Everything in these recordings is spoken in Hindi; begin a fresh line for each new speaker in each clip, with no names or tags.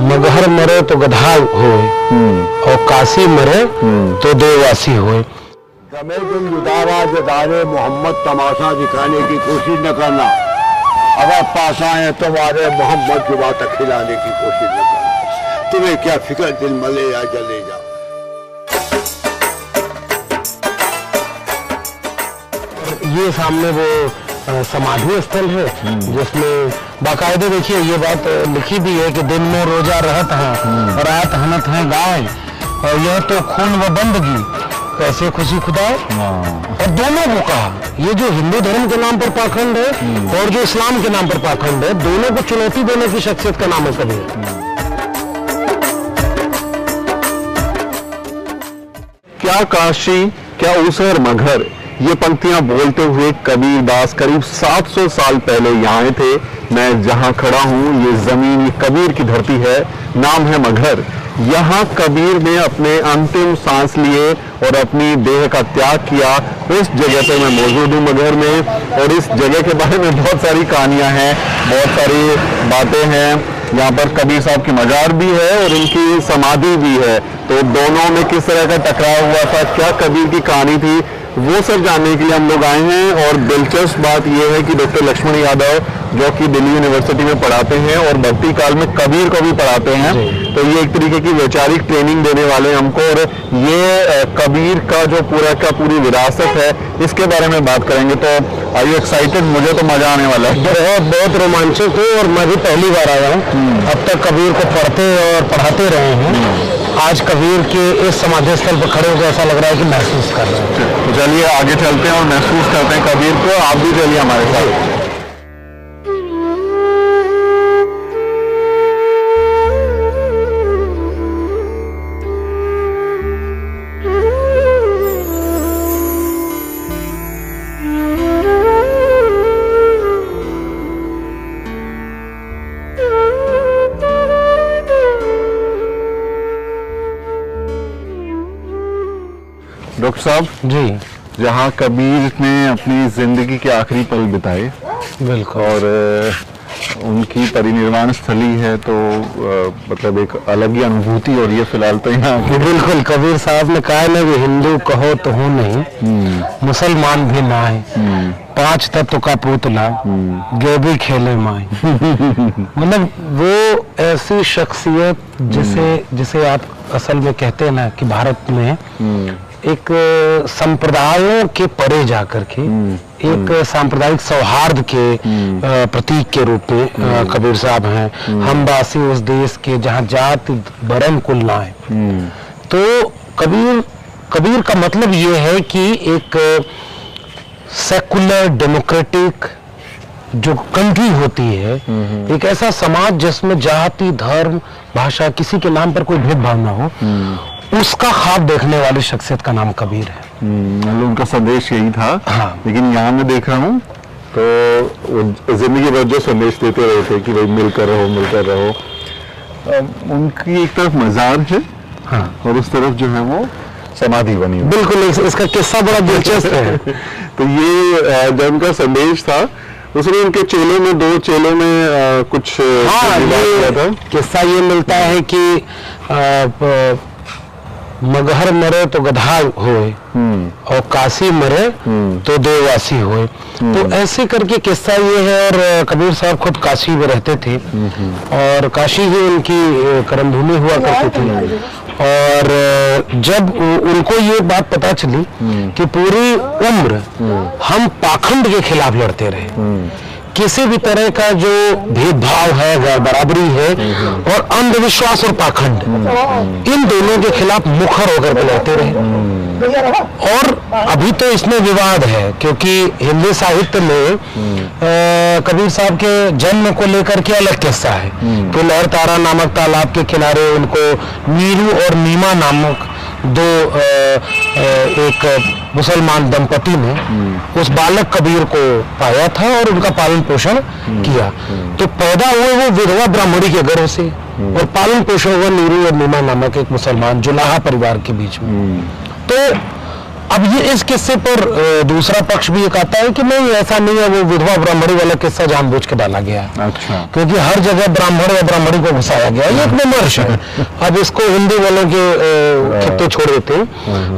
मगहर मरे तो गधा होए और काशी मरे तो देववासी होए।
समय तुम जुदारा जदारे मोहम्मद तमाशा दिखाने की कोशिश न करना, अगर पास आए तुम्हारे मोहम्मद की बात खिलाने की कोशिश न करना। तुम्हें क्या फिक्र, दिल मले या जले जा।
ये सामने वो समाधि स्थल है जिसमें बाकायदे देखिए ये बात लिखी भी है कि दिन में रोजा रहत है, रात हनत है गाय, और यह तो खून व बंदगी कैसे खुशी खुदाए। और दोनों को कहा, ये जो हिंदू धर्म के नाम पर पाखंड है और जो इस्लाम के नाम पर पाखंड है, दोनों को चुनौती देने की शख्सियत का नाम है कबीर।
क्या काशी, क्या ऊसर मगहर, ये पंक्तियां बोलते हुए कबीर दास करीब 700 साल पहले यहाँ आए थे। मैं जहाँ खड़ा हूँ ये जमीन, ये कबीर की धरती है, नाम है मगहर। यहाँ कबीर ने अपने अंतिम सांस लिए और अपनी देह का त्याग किया। उस जगह पे मैं मौजूद हूँ मगहर में, और इस जगह के बारे में बहुत सारी कहानियां हैं, बहुत सारी बातें हैं। यहाँ पर कबीर साहब की मजार भी है और इनकी समाधि भी है। तो दोनों में किस तरह का टकराव हुआ था, क्या कबीर की कहानी थी, वो सब जानने के लिए हम लोग आए हैं। और दिलचस्प बात यह है कि डॉक्टर लक्ष्मण यादव जो कि दिल्ली यूनिवर्सिटी में पढ़ाते हैं और भक्ति काल में कबीर को भी पढ़ाते हैं, तो ये एक तरीके की वैचारिक ट्रेनिंग देने वाले हैं हमको। और ये कबीर का जो पूरी विरासत है, इसके बारे में बात करेंगे। तो आर यू एक्साइटेड? मुझे तो मजा आने वाला है।
बहुत रोमांचक हूँ और मैं भी पहली बार आया हूँ। अब तक कबीर को पढ़ते और पढ़ाते रहे हैं, आज कबीर के इस समाधि स्थल पर खड़े होकर ऐसा लग रहा है कि महसूस कर रहे हैं।
तो चलिए आगे चलते हैं और महसूस करते हैं कबीर को। आप भी चलिए हमारे साथ। डॉक्टर साहब
जी,
जहाँ कबीर ने अपनी जिंदगी के आखिरी पल बिताए,
बिल्कुल,
और उनकी परिनिर्वाण स्थली है, तो मतलब एक अलग ही अनुभूति। और ये फिलहाल तो यहाँ
बिल्कुल कबीर साहब ने कहा ना कि हिंदू कहो तो हूँ नहीं, मुसलमान भी ना है, 5 तत्व का पुतला गेबी खेले माए। मतलब वो ऐसी शख्सियत जिसे आप असल में कहते हैं ना कि भारत में एक संप्रदायों के परे जाकर के एक सांप्रदायिक सौहार्द के प्रतीक के रूप में कबीर साहब हैं। हम वासी उस देश के जहाँ जाति बरन कुल ना है। तो कबीर का मतलब ये है कि एक सेकुलर डेमोक्रेटिक जो कंट्री होती है, एक ऐसा समाज जिसमें जाति धर्म भाषा किसी के नाम पर कोई भेदभाव ना हो, उसका ख्वाब देखने वाली शख्सियत का नाम कबीर है।
उनका संदेश यही था।
हाँ।
लेकिन यहाँ मैं देख रहा हूँ तो जिंदगी भर जो संदेश देते रहे थे कि भाई मिलकर रहो। उनकी एक तरफ मजार है,
हाँ,
और उस तरफ जो है वो समाधि बनी हुई।
बिल्कुल, इसका किस्सा बड़ा दिलचस्प है।
तो ये जब उनका संदेश था, उसमें उनके चेलों में 2 चेलों में कुछ
ये किस्सा ये मिलता है कि मगहर मरे तो गधा होए और काशी मरे तो देववासी होए। तो ऐसे करके किस्सा ये है। और कबीर साहब खुद काशी में रहते थे और काशी ही उनकी कर्मभूमि हुआ करती थी। और जब उनको ये बात पता चली कि पूरी उम्र हम पाखंड के खिलाफ लड़ते रहे, किसी भी तरह का जो भेदभाव है, बराबरी है और अंधविश्वास और पाखंड, इन दोनों के खिलाफ मुखर होकर लड़ते रहे। और अभी तो इसमें विवाद है क्योंकि हिंदी साहित्य में कबीर साहब के जन्म को लेकर के अलग किस्सा है कि लहर तारा नामक तालाब के किनारे उनको नीरू और नीमा नामक 2 एक मुसलमान दंपति ने उस बालक कबीर को पाया था और उनका पालन पोषण किया। तो पैदा हुए वो विधवा ब्राह्मणी के घरों से और पालन पोषण हुआ नीरू और नीमा नामक एक मुसलमान जुलाहा परिवार के बीच में। तो अब ये इस किस्से पर दूसरा पक्ष भी एक आता है कि नहीं, ऐसा नहीं है, वो विधवा ब्राह्मणी वाला किस्सा जानबूझ के डाला गया है।
अच्छा।
क्योंकि हर जगह ब्राह्मण या ब्राह्मणी को घुसाया गया है, ये एक विमर्श है। अब इसको हिंदी वालों के खित्ते छोड़ देते हैं,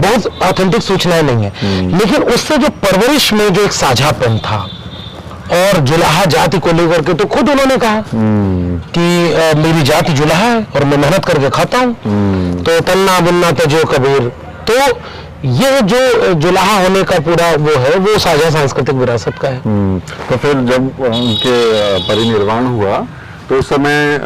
बहुत ऑथेंटिक सूचनाएं नहीं है। लेकिन उससे जो परवरिश में जो एक साझापन था और जुलाहा जाति को लेकर के, तो खुद उन्होंने कहा कि मेरी जाति जुलाहा है और मैं मेहनत करके खाता हूं, तो तन्ना बुन्ना तो जो कबीर। तो ये जो जुलाहा होने का पूरा वो है, वो साझा सांस्कृतिक विरासत का है।
तो फिर जब उनके परिनिर्वाण हुआ तो उस समय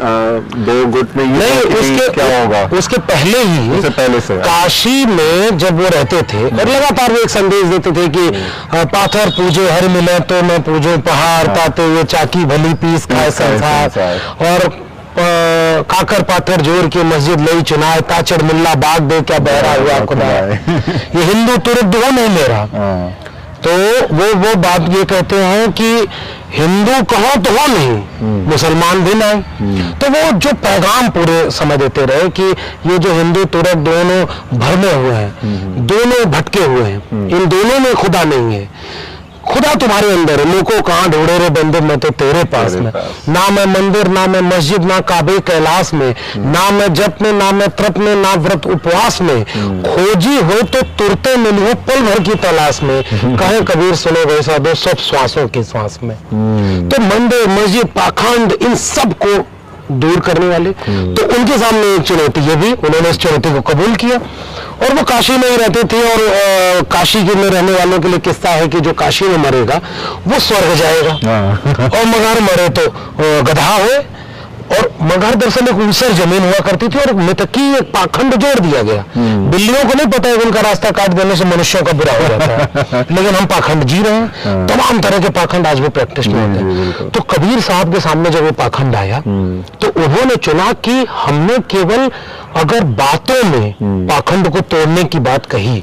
दो गुट में ये
नहीं,
क्या होगा,
उसके पहले ही,
उससे पहले से
काशी में जब वो रहते थे और लगातार वो एक संदेश देते थे कि पाथर पूजे हर मिले तो मैं पूजो पहाड़, ताते हुए चाकी भली पीस खाए संसार, और काकर पाथर जोर के मस्जिद लई चुनाए, ताचड़ मुल्ला बाग दे क्या बहरा हुआ खुदा। ये हिंदू तुरंत दो नहीं ले रहा। तो वो बात ये कहते हैं कि हिंदू कहो तो हो नहीं, मुसलमान भी नहीं। तो वो जो पैगाम पूरे समय देते रहे कि ये जो हिंदू तुरक दोनों भरमे हुए हैं, दोनों भटके हुए हैं, इन दोनों में खुदा नहीं है। खुदा तुम्हारे अंदर है, लोगों कहाँ ढूंढे रे बंदे, मैं तो तेरे पास में। ना मैं मंदिर, ना मैं मस्जिद, ना काबे कैलाश में, ना मैं जप में, ना मैं तप में, ना व्रत उपवास में, खोजी हो तो तुरते मिलूं पल भर की तलाश में, कहे कबीर सुनो वैसा दो सब श्वासों की श्वास में। तो मंदिर, मस्जिद, पाखंड, इन सब को दूर करने वाले, तो उनके सामने एक चुनौती, ये भी उन्होंने इस चुनौती को कबूल किया और वो काशी में ही रहते थे। और काशी के में रहने वालों के लिए किस्सा है कि जो काशी में मरेगा वो स्वर्ग जाएगा और मगर मरे तो गधा हो। और मगहर दरअसल एक ऊसर जमीन हुआ करती थी और मितकी एक पाखंड जोड़ दिया गया। बिल्लियों को नहीं पता है कि उनका रास्ता काट देने से मनुष्यों का बुरा हो जाता है, लेकिन हम पाखंड जी रहे हैं। तमाम तरह के पाखंड आज भी प्रैक्टिस में होते हैं। तो कबीर साहब के सामने जब वो पाखंड आया तो उन्होंने चुना कि हमने केवल अगर बातों में पाखंड को तोड़ने की बात कही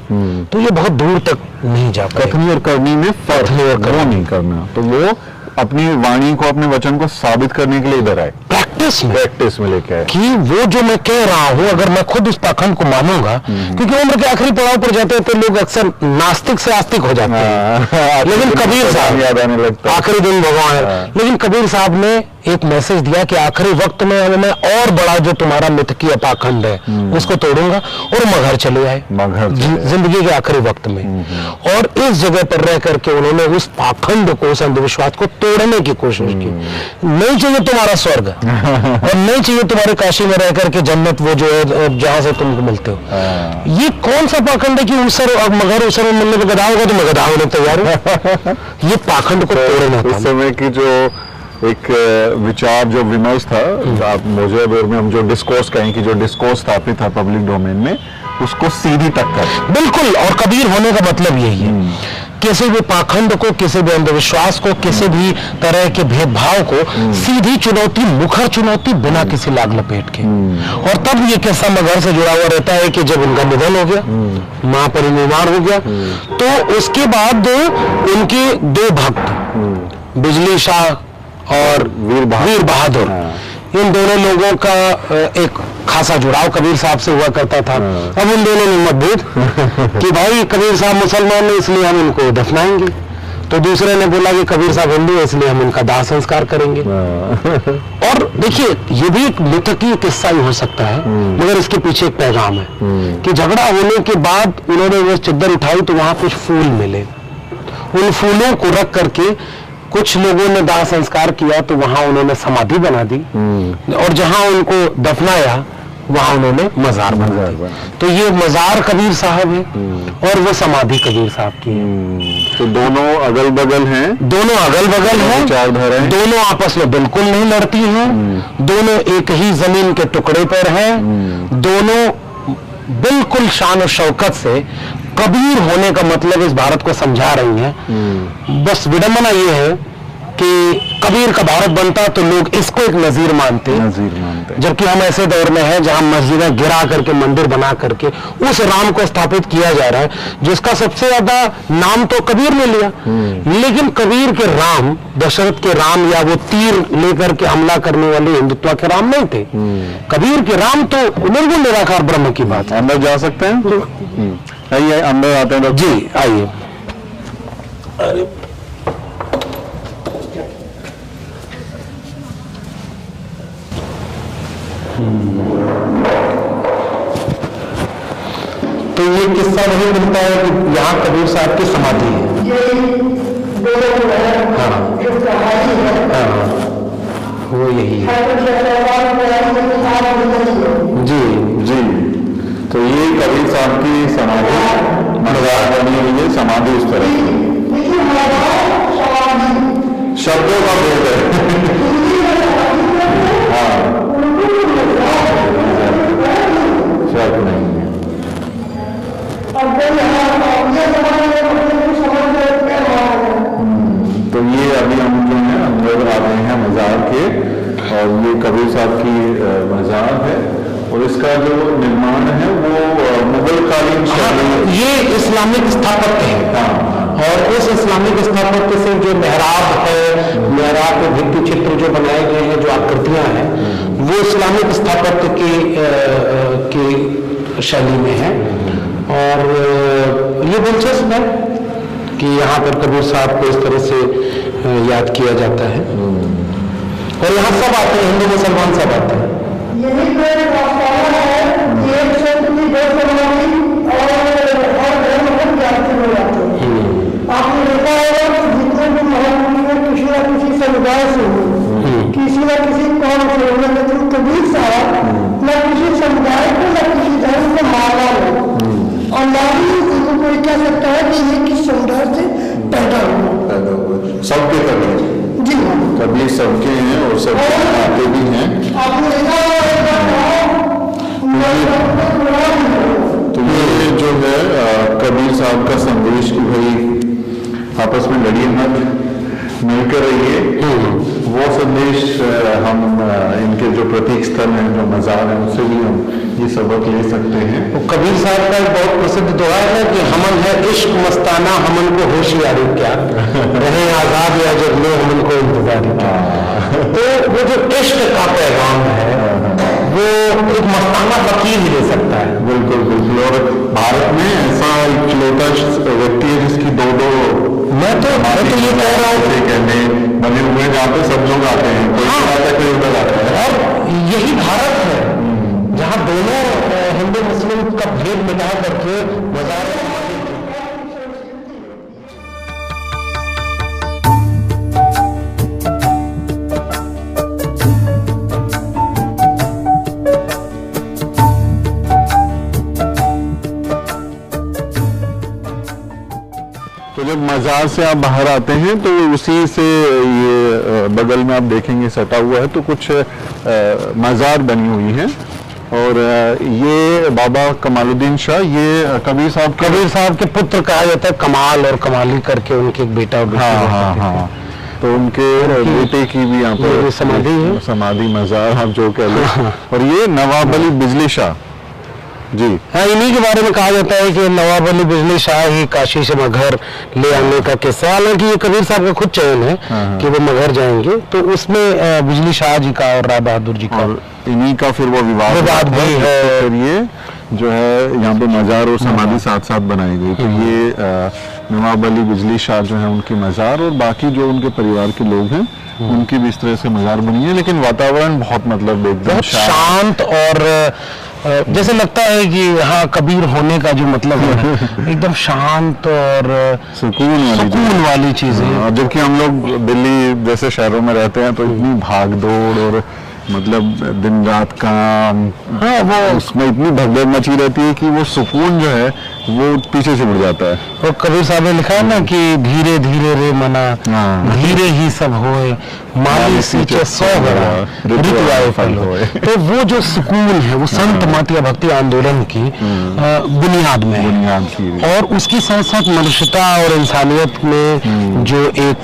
तो ये बहुत दूर तक नहीं जा पाएगा।
कथनी और करनी में फर्क नहीं करना, तो वो अपनी वाणी को, अपने वचन को साबित करने के लिए इधर आए, प्रैक्टिस में लेके आए कि
वो जो मैं कह रहा हूं अगर मैं खुद उस पाखंड को मानूंगा, क्योंकि उम्र के आखिरी पड़ाव पर जाते हैं तो लोग अक्सर नास्तिक से आस्तिक हो जाते हैं। लेकिन कबीर साहब
याद आने लगता है,
आखिरी दिन भगवान। लेकिन कबीर साहब ने एक मैसेज दिया कि आखिरी वक्त में मैं और बड़ा जो तुम्हारा मिथकी पाखंड है उसको तोड़ूंगा, और मगहर चले आए जिंदगी के आखिरी वक्त में। और इस जगह पर रह करके उन्होंने उस पाखंड को, उस अंधविश्वास को तोड़ने की कोशिश की। नहीं चाहिए तुम्हारा स्वर्ग और नहीं चाहिए तुम्हारे काशी में रह करके जन्नत, वो जो है जहां से तुमको मिलते हो। ये कौन सा पाखंड है कि उसर और मगहर उसर में मिलने पर गधा होगा तो मैं गधा होने तैयार हूं। ये पाखंड को तोड़ना था।
इस समय की जो एक विचार, जो विमर्श था, आप मौजूदा दौर में हम जो डिस्कोर्स कहें कि जो डिस्कोर्स स्थापित था पब्लिक डोमेन में, उसको सीधी टक्कर।
बिल्कुल, और कबीर होने का मतलब यही है, किसी भी पाखंड को, किसी भी अंधविश्वास को, किसी भी तरह के भेदभाव को सीधी चुनौती, मुखर चुनौती, बिना किसी लाग लपेट के। और तब ये किस्सा मगहर से जुड़ा हुआ रहता है कि जब उनका निधन हो गया, महापरिनिर्वाण हो गया, तो उसके बाद उनके दो भक्त बिजली शाह और वीर बहादुर, इन दोनों लोगों का एक खासा जुड़ाव कबीर साहब से हुआ करता था। अब उन दोनों में मतभेद कि भाई कबीर साहब मुसलमान है इसलिए हम इनको दफनाएंगे, तो दूसरे ने बोला कि कबीर साहब हिंदू है इसलिए हम इनका दाह संस्कार करेंगे। और देखिए ये भी एक मिथकी किस्सा ही हो सकता है, मगर इसके पीछे एक पैगाम है कि झगड़ा होने के बाद उन्होंने वो चद्दर उठाई तो वहां कुछ फूल मिले, उन फूलों को रख करके कुछ लोगों ने दाह संस्कार किया, तो वहां उन्होंने समाधि बना दी, और जहां उनको दफनाया वहां उन्होंने मजार बना दी। तो ये मजार कबीर साहब है और वो समाधि कबीर साहब की है।
तो दोनों अगल बगल हैं,
दोनों अगल बगल हैं,
विचारधाराएं
दोनों आपस में बिल्कुल नहीं लड़ती हैं, दोनों एक ही जमीन के टुकड़े पर हैं, दोनों बिल्कुल शान और शौकत से कबीर होने का मतलब इस भारत को समझा रही हैं। बस विडंबना ये है कि कबीर का भारत बनता तो लोग इसको एक नजीर मानते, जबकि हम ऐसे दौर में हैं जहां मस्जिदें गिरा करके, मंदिर बना करके उस राम को स्थापित किया जा रहा है जिसका सबसे ज्यादा नाम तो कबीर ने लिया। लेकिन कबीर के राम, दशरथ के राम या वो तीर लेकर के हमला करने वाले हिंदुत्व के राम नहीं थे। कबीर के राम तो निर्गुण निराकार ब्रह्म की बात है।
अंदर जा सकते हैं। आइए अंदर आते हैं डॉक्टर।
जी आइए। अरे तो ये किस्सा वही मिलता है कि यहाँ कबीर साहब की समाधि है। हाँ वो यही है। जी
जी, तो ये कबीर साहब की समाधि मजार बनी हुई है, समाधि उस तरह की शब्दों का भेद है। हाँ शब्द नहीं है। तो ये अभी हम जो है अंदर आ रहे हैं मजार के, और ये कबीर साहब की मजार है, और इसका जो निर्माण है वो मुगल कालीन शैली।
ये इस्लामिक स्थापत्य है। और उस इस्लामिक स्थापत्य से जो मेहराब है, मेहराब के भित्ति चित्र जो बनाए गए हैं, जो आकृतियां हैं, वो इस्लामिक स्थापत्य की शैली में है। और ये दिलचस्प है कि यहाँ पर कबीर साहब को इस तरह से याद किया जाता है। और यहाँ सब आते हैं, हिंदू मुसलमान सब आते हैं।
यही तो एक आस्थाना है, एक संत की दो समाधि और हर धर्म में जाति हो जाते हैं। आपने देखा होगा कि जितने भी महापुरुष किसी न किसी समुदाय से हो, किसी न किसी कौम से हो, लेकिन कबीर साहब न किसी समुदाय को न किसी धर्म को माना हो, और ना ही इसको कोई कह सकता है कि ये किस समुदाय से पैदा हुआ।
सबके कबीर
जी हाँ,
कबीर सबके हैं और सब आते भी हैं।
आपने देखा
तो ये जो है कबीर साहब का संदेश कि भाई आपस में लड़िए मत, मिलकर रहिए, वो संदेश हम इनके जो प्रतीक स्थल हैं, जो मजार हैं, उनसे भी हम ये सबक ले सकते हैं।
तो कबीर साहब का एक बहुत प्रसिद्ध दोहा है कि हमन है इश्क मस्ताना, हमन को होशियारी क्या, रहे आजाद या जब लो हमन को इंतजारी क्या। तो वो जो इश्क का पैगाम है वो एक मस्ताना फकीर ही दे सकता है।
बिल्कुल बिल्कुल। और भारत में ऐसा इकलौता व्यक्ति है जिसकी दो
मैं तो ये कह रहा हूँ
कहने बने हुए हैं, जहाँ पे सब लोग आते हैं, कोई आता है कोई उधर आता है।
और यही भारत है जहाँ दोनों हिंदू मुस्लिम का भेद मिटा करके मजार।
तो जब मजार से आप बाहर आते हैं तो उसी से ये बगल में आप देखेंगे सटा हुआ है, तो कुछ मजार बनी हुई है। और ये बाबा कमालुद्दीन शाह, ये कबीर साहब
के पुत्र कहा जाता है, कमाल और कमाली करके उनके एक बेटा और बेटी।
हाँ। तो उनके बेटे की भी यहाँ पर
समाधि है,
समाधि मजार आप जो कह लो। और ये नवाब अली बिजली शाह जी,
हाँ, इन्हीं के बारे में कहा जाता है कि नवाब अली बिजली शाह ही काशी से मगहर ले आने का किस्सा। हालांकि ये कबीर साहब का खुद चयन है कि वो मगहर जाएंगे, तो उसमें बिजली शाह जी का और राय बहादुर जी का,
इन्हीं का फिर वो विवाद भी है। फिर ये जो है यहाँ पे मजार और समाधि साथ साथ बनाई गई। तो ये नवाब अली बिजली शाह जो है उनकी मजार, और बाकी जो उनके परिवार के लोग हैं उनकी भी इस तरह से मजार बनी है। लेकिन वातावरण बहुत मतलब एकदम
शांत और जैसे लगता है कि हाँ कबीर होने का जो मतलब है एकदम शांत और सुकून वाली चीजें।
जबकि हम लोग दिल्ली जैसे शहरों में रहते हैं तो इतनी भाग दौड़ और मतलब दिन रात काम, हाँ, वो उसमें इतनी भगदड़ मची रहती है कि वो सुकून जो है वो पीछे से उड़ जाता है।
और कबीर साहब ने लिखा है ना कि धीरे धीरे रे मना, धीरे ही सब होए, माली सींचे 100 गड़ा, ऋतु फल होए। तो वो जो सुकून है वो संत मत या भक्ति आंदोलन की बुनियाद में है। और उसकी साथ साथ मनुष्यता और इंसानियत में जो एक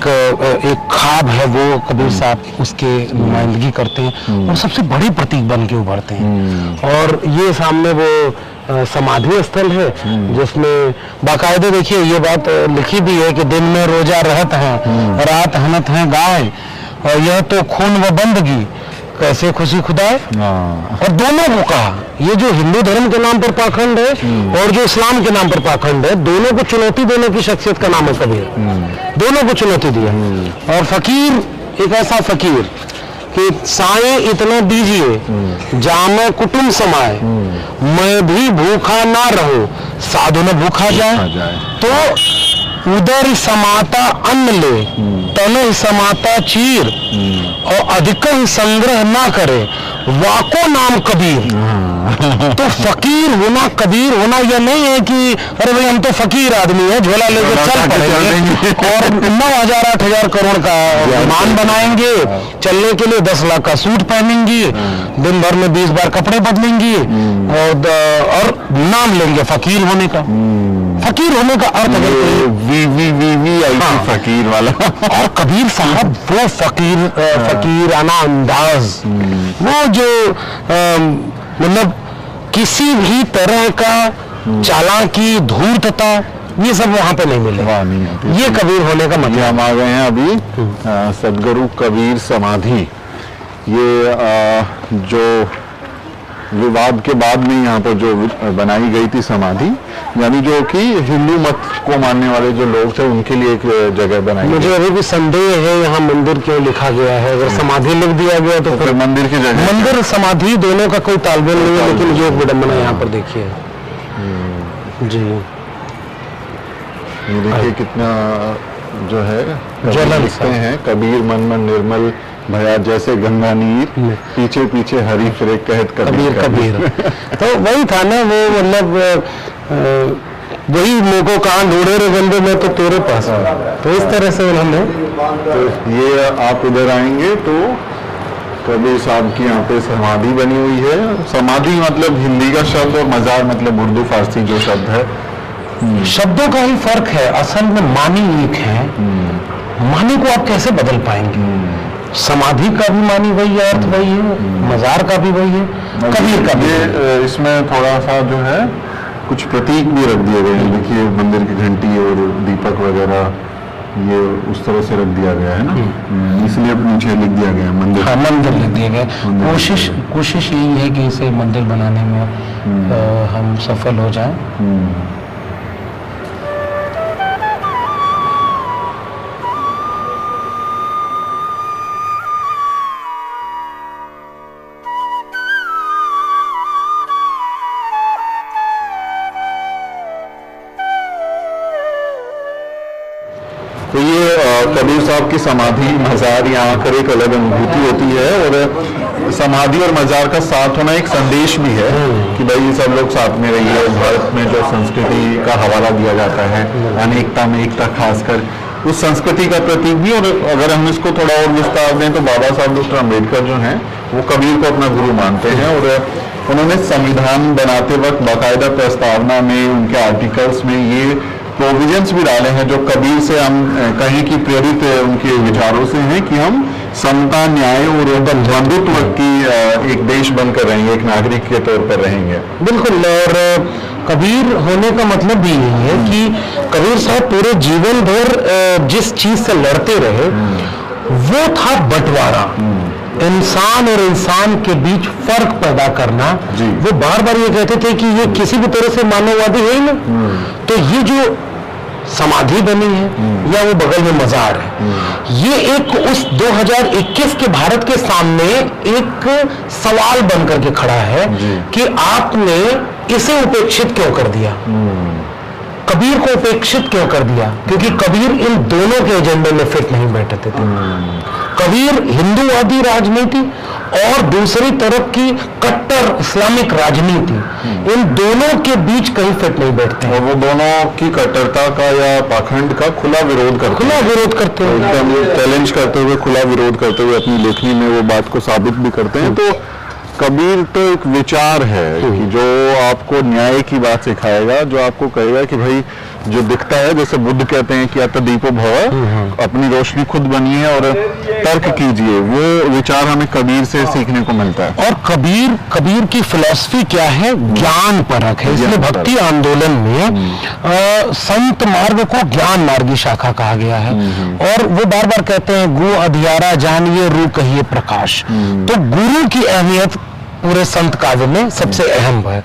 ख्वाब है वो कबीर साहब उसके नुमाइंदगी करते हैं और सबसे बड़ी प्रतीक बन के उभरते हैं। और ये सामने वो समाधि स्थल है जिसमें बाकायदे देखिए ये बात लिखी भी है कि दिन में रोजा रहत हैं, रात हनत हैं गाय, और यह तो खून व बंदगी, कैसे खुशी खुदाए। और दोनों को कहा, ये जो हिंदू धर्म के नाम पर पाखंड है और जो इस्लाम के नाम पर पाखंड है, दोनों को चुनौती देने की शख्सियत का नाम है कबीर। दोनों को चुनौती दिया। और फकीर एक ऐसा फकीर कि साए इतना दीजिए जामे कुटुंब समाए, मैं भी भूखा ना रहूं साधु न भूखा जाए। तो उदर समाता अन्न ले, तन समाता चीर, और अधिक संग्रह ना करे, वाको नाम कबीर। तो फकीर होना, कबीर होना यह नहीं है कि अरे भाई हम तो फकीर आदमी है, झोला लेकर चल पड़ेंगे और 9,000 8,000 करोड़ का विमान बनाएंगे, चलने के लिए 10 लाख का सूट पहनेंगी, दिन भर में 20 बार कपड़े बदलेंगी और नाम लेंगे फकीर होने का। फकीर होने का अर्थ
फकीर वाला।
और कबीर साहब वो फकीराना अंदाज, वो जो मतलब किसी भी तरह का चालाकी, धूर्तता, ये सब वहां पे नहीं मिले। ये कबीर होने का मतलब।
हम आ गए हैं अभी सदगुरु कबीर समाधि। ये जो विवाद के बाद में यहाँ पर जो बनाई गई थी समाधि, यानी जो कि हिंदू मत को मानने वाले जो लोग थे उनके लिए एक जगह बनाई।
मुझे अभी भी संदेह है यहाँ मंदिर क्यों लिखा गया है। अगर समाधि लिख दिया गया तो फिर
मंदिर की जगह,
मंदिर समाधि दोनों का कोई तालमेल नहीं है। लेकिन ये विडंबना यहाँ पर देखिए जी,
ये देखिए कितना जो है
ज्वलन
लिखते हैं, कबीर मन मन निर्मल भया जैसे गंगा नीर, पीछे पीछे हरी फिरे कहत
कबीर कबीर। तो वही था ना, वो मतलब वही मेको कहाँ ढूंढे रे बंदे, मैं तो तेरे पास हूं। तो इस तरह से उन्होंने,
तो ये आप इधर आएंगे तो कबीर साहब की यहाँ पे समाधि बनी हुई है। समाधि मतलब हिंदी का शब्द और मजार मतलब उर्दू फारसी जो शब्द है,
शब्दों का ही फर्क है, असल में मानी एक है। मानी को आप कैसे बदल पाएंगे? समाधि का भी मानी वही है, अर्थ वही है, मजार का भी वही है, कबीर का भी।
इसमें थोड़ा सा जो है कुछ प्रतीक भी रख दिए गए हैं। देखिए मंदिर की घंटी और दीपक वगैरह ये उस तरह से रख दिया गया है ना, इसलिए नीचे लिख दिया गया मंदिर।
हाँ, मंदिर लिख दिया गया। कोशिश यही है कि इसे मंदिर बनाने में हम सफल हो जाएं।
तो ये कबीर साहब की समाधि, मजार यहाँ आकर एक अलग अनुभूति होती है। और समाधि और मजार का साथ होना एक संदेश भी है कि भाई सब लोग साथ में रहिए। भारत में जो संस्कृति का हवाला दिया जाता है, अनेकता में एकता, खासकर उस संस्कृति का प्रतीक भी। और अगर हम इसको थोड़ा और विस्तार दें तो बाबा साहब डॉक्टर अम्बेडकर जो हैं वो कबीर को अपना गुरु मानते हैं। और उन्होंने संविधान बनाते वक्त बाकायदा प्रस्तावना में, उनके आर्टिकल्स में ये प्रोविजंस भी डाले हैं जो कबीर से हम कहें कि प्रेरित उनके विचारों से हैं कि हम समता, न्याय और बंधुत्व की एक देश बनकर रहेंगे, एक नागरिक के तौर पर रहेंगे।
बिल्कुल। और कबीर होने का मतलब भी यही है कि कबीर साहब पूरे जीवन भर जिस चीज से लड़ते रहे वो था बंटवारा, इंसान और इंसान के बीच फर्क पैदा करना। वो बार बार ये कहते थे कि ये किसी भी तरह से मानववादी है ही ना। तो ये जो समाधि बनी है या वो बगल में मजार है, ये एक उस 2021 के भारत के सामने एक सवाल बनकर के खड़ा है कि आपने इसे उपेक्षित क्यों कर दिया, कबीर को उपेक्षित क्यों कर दिया? क्योंकि कबीर इन दोनों के एजेंडे में फिट नहीं बैठते थे। कबीर हिंदूवादी राजनीति और दूसरी तरफ की कट्टर इस्लामिक राजनीति, इन दोनों के बीच कहीं फिट नहीं बैठते।
और वो दोनों की कट्टरता का या पाखंड का खुला विरोध करते हैं, एकदम चैलेंज करते हुए, खुला विरोध करते हुए अपनी लेखनी में वो बात को साबित भी करते हैं। तो कबीर तो एक विचार है कि जो आपको न्याय की बात सिखाएगा, जो आपको कहेगा कि भाई जो दिखता है, जैसे बुद्ध कहते हैं कि अत दीपो भव, अपनी रोशनी खुद बनिए और तर्क कीजिए, वो विचार हमें कबीर से सीखने को मिलता है।
और कबीर की फिलॉसफी क्या है? ज्ञान परक है। इसलिए भक्ति आंदोलन में संत मार्ग को ज्ञान मार्गी शाखा कहा गया है। और वो बार बार कहते हैं गु अधियारा जानिए रू कहिए प्रकाश। तो गुरु की अहमियत पूरे संत काव्य में सबसे अहम है।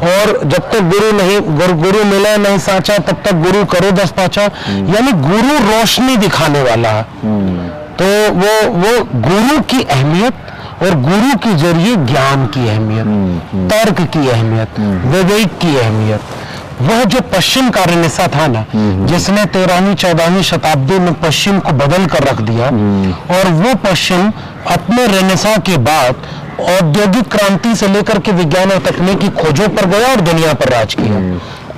और जब तक गुरु नहीं, गुरु मिले नहीं साचा, तब तक गुरु करो दस पाचा। यानी गुरु रोशनी दिखाने वाला है। तो वो गुरु की अहमियत और गुरु के जरिए ज्ञान की अहमियत, तर्क की अहमियत, विवेक की अहमियत, वह जो पश्चिम का रेनेसा था ना, जिसने 13वीं 14वीं शताब्दी में पश्चिम को बदल कर रख दिया, और वो पश्चिम अपने रेनेसा के बाद औद्योगिक क्रांति से लेकर के विज्ञान और तकनीक की खोजों पर गया और दुनिया पर राज किया।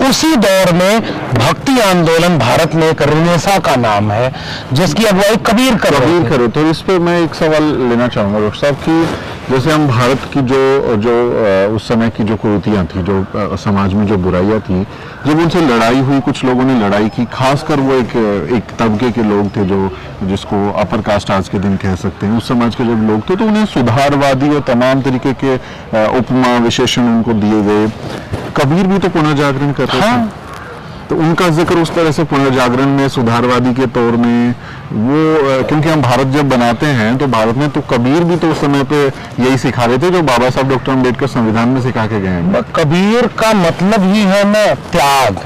उसी दौर में भक्ति आंदोलन भारत में एक रेनेसा का नाम है, जिसकी अगुवाई कबीर
करे। तो इस पे मैं एक सवाल लेना चाहूंगा डॉक्टर साहब कि जैसे हम भारत की जो उस समय की जो कुरीतियां थी, जो समाज में जो बुराइयां थी, जब उनसे लड़ाई हुई, कुछ लोगों ने लड़ाई की, खासकर वो एक तबके के लोग थे जो जिसको अपर कास्ट आज के दिन कह सकते हैं, उस समाज के जब लोग थे, तो उन्हें सुधारवादी और तमाम तरीके के उपमा विशेषण उनको दिए गए। कबीर भी तो पुनर्जागरण कर रहे थे, तो उनका जिक्र उस तरह से पुनर्जागरण में सुधारवादी के तौर में वो, क्योंकि हम भारत जब बनाते हैं तो भारत में तो कबीर भी तो उस समय पे यही सिखा रहे थे जो बाबा साहब डॉक्टर अम्बेडकर संविधान में सिखा के गए हैं।
कबीर का मतलब ही है ना त्याग।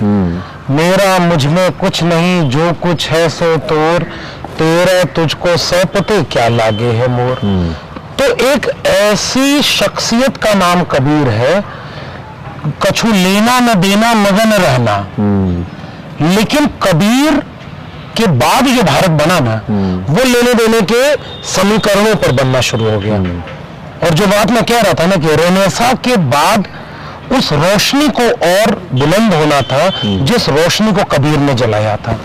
मेरा मुझ में कुछ नहीं, जो कुछ है सो तोर, तेरा तुझको सौंपते क्या लागे है मोर। तो एक ऐसी शख्सियत का नाम कबीर है, कछु लेना न देना मगन रहना। लेकिन कबीर के बाद जो भारत बना ना, वो लेने देने के समीकरणों पर बनना शुरू हो गया। और जो बात मैं कह रहा था ना कि रेनेसा के बाद उस रोशनी को और बुलंद होना था जिस रोशनी को कबीर ने जलाया था।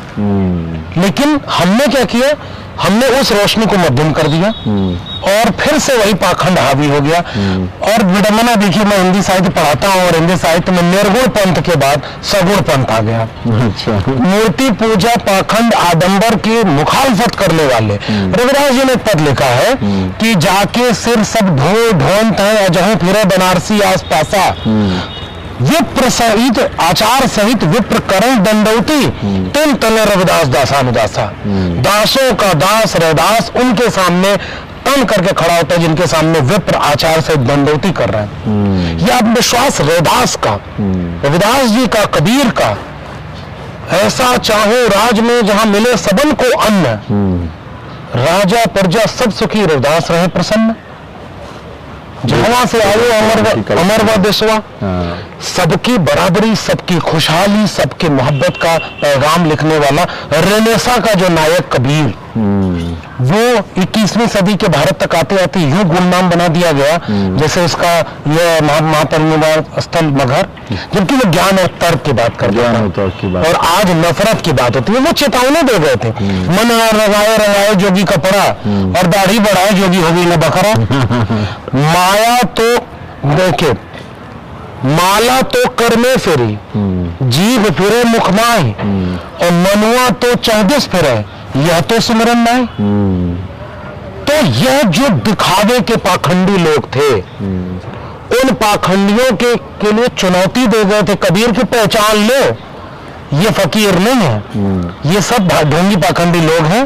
लेकिन हमने क्या किया? हमने उस रोशनी को मध्यम कर दिया और फिर से वही पाखंड हावी हो गया। और विडंबना देखिए, मैं हिंदी साहित्य पढ़ाता हूँ और हिंदी साहित्य में निर्गुण पंथ के बाद सगुण पंथ आ गया।
अच्छा।
मूर्ति पूजा, पाखंड, आडंबर की मुखालफत करने वाले रविदास जी ने एक पद लिखा है कि जाके सिर सब ढो ढोंत है, अजहू फिरे बनारसी आस पासा, विप्र सहित आचार सहित विप्र करण दंडौती, तिन तने रविदास दासानुदासा। दासों का दास रविदास उनके सामने तन करके खड़ा होता है जिनके सामने विप्र आचार सहित दंडौती कर रहे हैं। यह विश्वास रविदास का, रविदास जी का, कबीर का। ऐसा चाहो राज में जहां मिले सबन को अन्न, राजा प्रजा सब सुखी रविदास रहे प्रसन्न। जहां से आयो अमर व देशवा, सबकी बराबरी, सबकी खुशहाली, सबकी मोहब्बत का पैगाम लिखने वाला रेनेसा का जो नायक कबीर, वो 21वीं सदी के भारत तक आते आते यूं गुमनाम बना दिया गया जैसे इसका यह महापरिनिर्वाण स्थल मगहर, जबकि वो ज्ञान और तर्क की बात करते हैं और आज नफरत की बात होती है। वो चेतावनी दे गए थे, मन रंगाए रंगाए जोगी कपड़ा और दाढ़ी बढ़ाए जोगी होगी न बकरा। माया तो देखे, माला तो कर में फिरी, जीभ फिरे मुख माई, और मनुआ तो 24 फिरे, यह तो सुमरन नहीं। तो यह जो दिखावे के पाखंडी लोग थे, उन पाखंडियों के लिए चुनौती दे गए थे कबीर की पहचान लो, ये फकीर नहीं है, ये सब ढोंगी पाखंडी लोग हैं।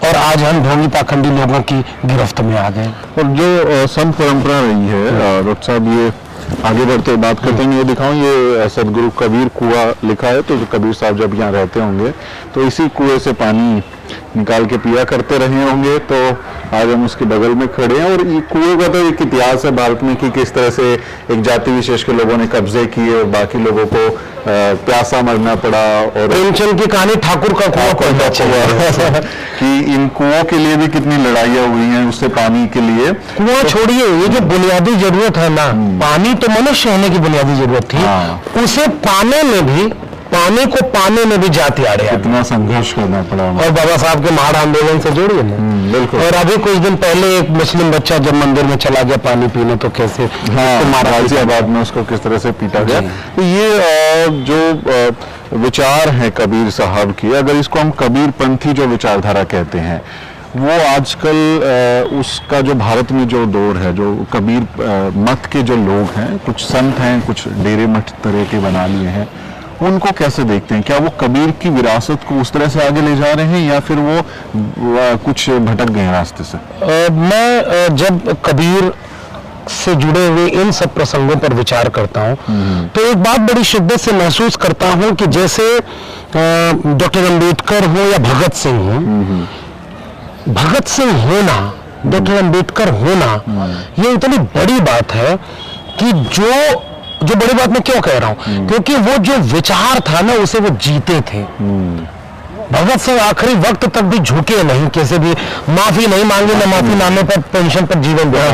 और आज हम ढोंगी पाखंडी लोगों की गिरफ्त में आ गए।
और जो संत परंपरा रही है डॉक्टर साहब, ये आगे बढ़ते बात करते हैं, ये दिखाऊं, ये सदगुरु कबीर कुआं लिखा है। तो कबीर साहब जब यहाँ रहते होंगे तो इसी कुएं से पानी निकाल के पिया करते रहे होंगे। तो आज हम उसके बगल में खड़े हैं और ये कुएं का तो एक इतिहास है भारत में कि किस तरह से एक जाति विशेष के लोगों ने कब्जे किए और बाकी लोगों को प्यासा मरना पड़ा। और
प्रेमचंद की कहानी ठाकुर का कुआं पढ़ना चाहिए
कि इन कुओं के लिए भी कितनी लड़ाइयाँ हुई हैं उससे पानी के लिए।
कुआं छोड़िए, ये जो बुनियादी जरूरत है ना, पानी तो मनुष्य होने की बुनियादी जरूरत थी, उसे पाने में भी, पानी को पाने में भी जाति आड़े
कितना संघर्ष करना पड़ा।
और बाबा साहब के महाड़ आंदोलन से जोड़िए ना।
बिल्कुल।
और अभी कुछ दिन पहले एक मुस्लिम बच्चा जब मंदिर में चला गया पानी पीने, तो कैसे
गाजियाबाद में उसको किस तरह से पीटा गया। तो ये जो विचार हैं कबीर साहब की, अगर इसको हम कबीर पंथी जो विचारधारा कहते हैं, वो आजकल उसका जो भारत में जो दौर है, जो कबीर मत के जो लोग हैं, कुछ संत हैं, कुछ डेरे मठ तरह के बना लिए हैं, उनको कैसे देखते हैं? क्या वो कबीर की विरासत को उस तरह से आगे ले जा रहे हैं या फिर वो कुछ भटक गए हैं रास्ते से?
मैं जब कबीर से जुड़े हुए इन सब प्रसंगों पर विचार करता हूँ तो एक बात बड़ी शिद्दत से महसूस करता हूँ कि जैसे डॉक्टर अम्बेडकर हो या भगत सिंह हो, भगत सिंह होना, डॉक्टर अम्बेडकर होना, ये इतनी बड़ी बात है कि जो बड़ी बात मैं क्यों कह रहा हूँ, क्योंकि वो जो विचार था ना उसे वो जीते थे। भगत सिंह आखिरी वक्त तक भी झुके नहीं, किसी भी माफी नहीं मांगी, ना माफी नामे पर पेंशन पर जीवन दिया।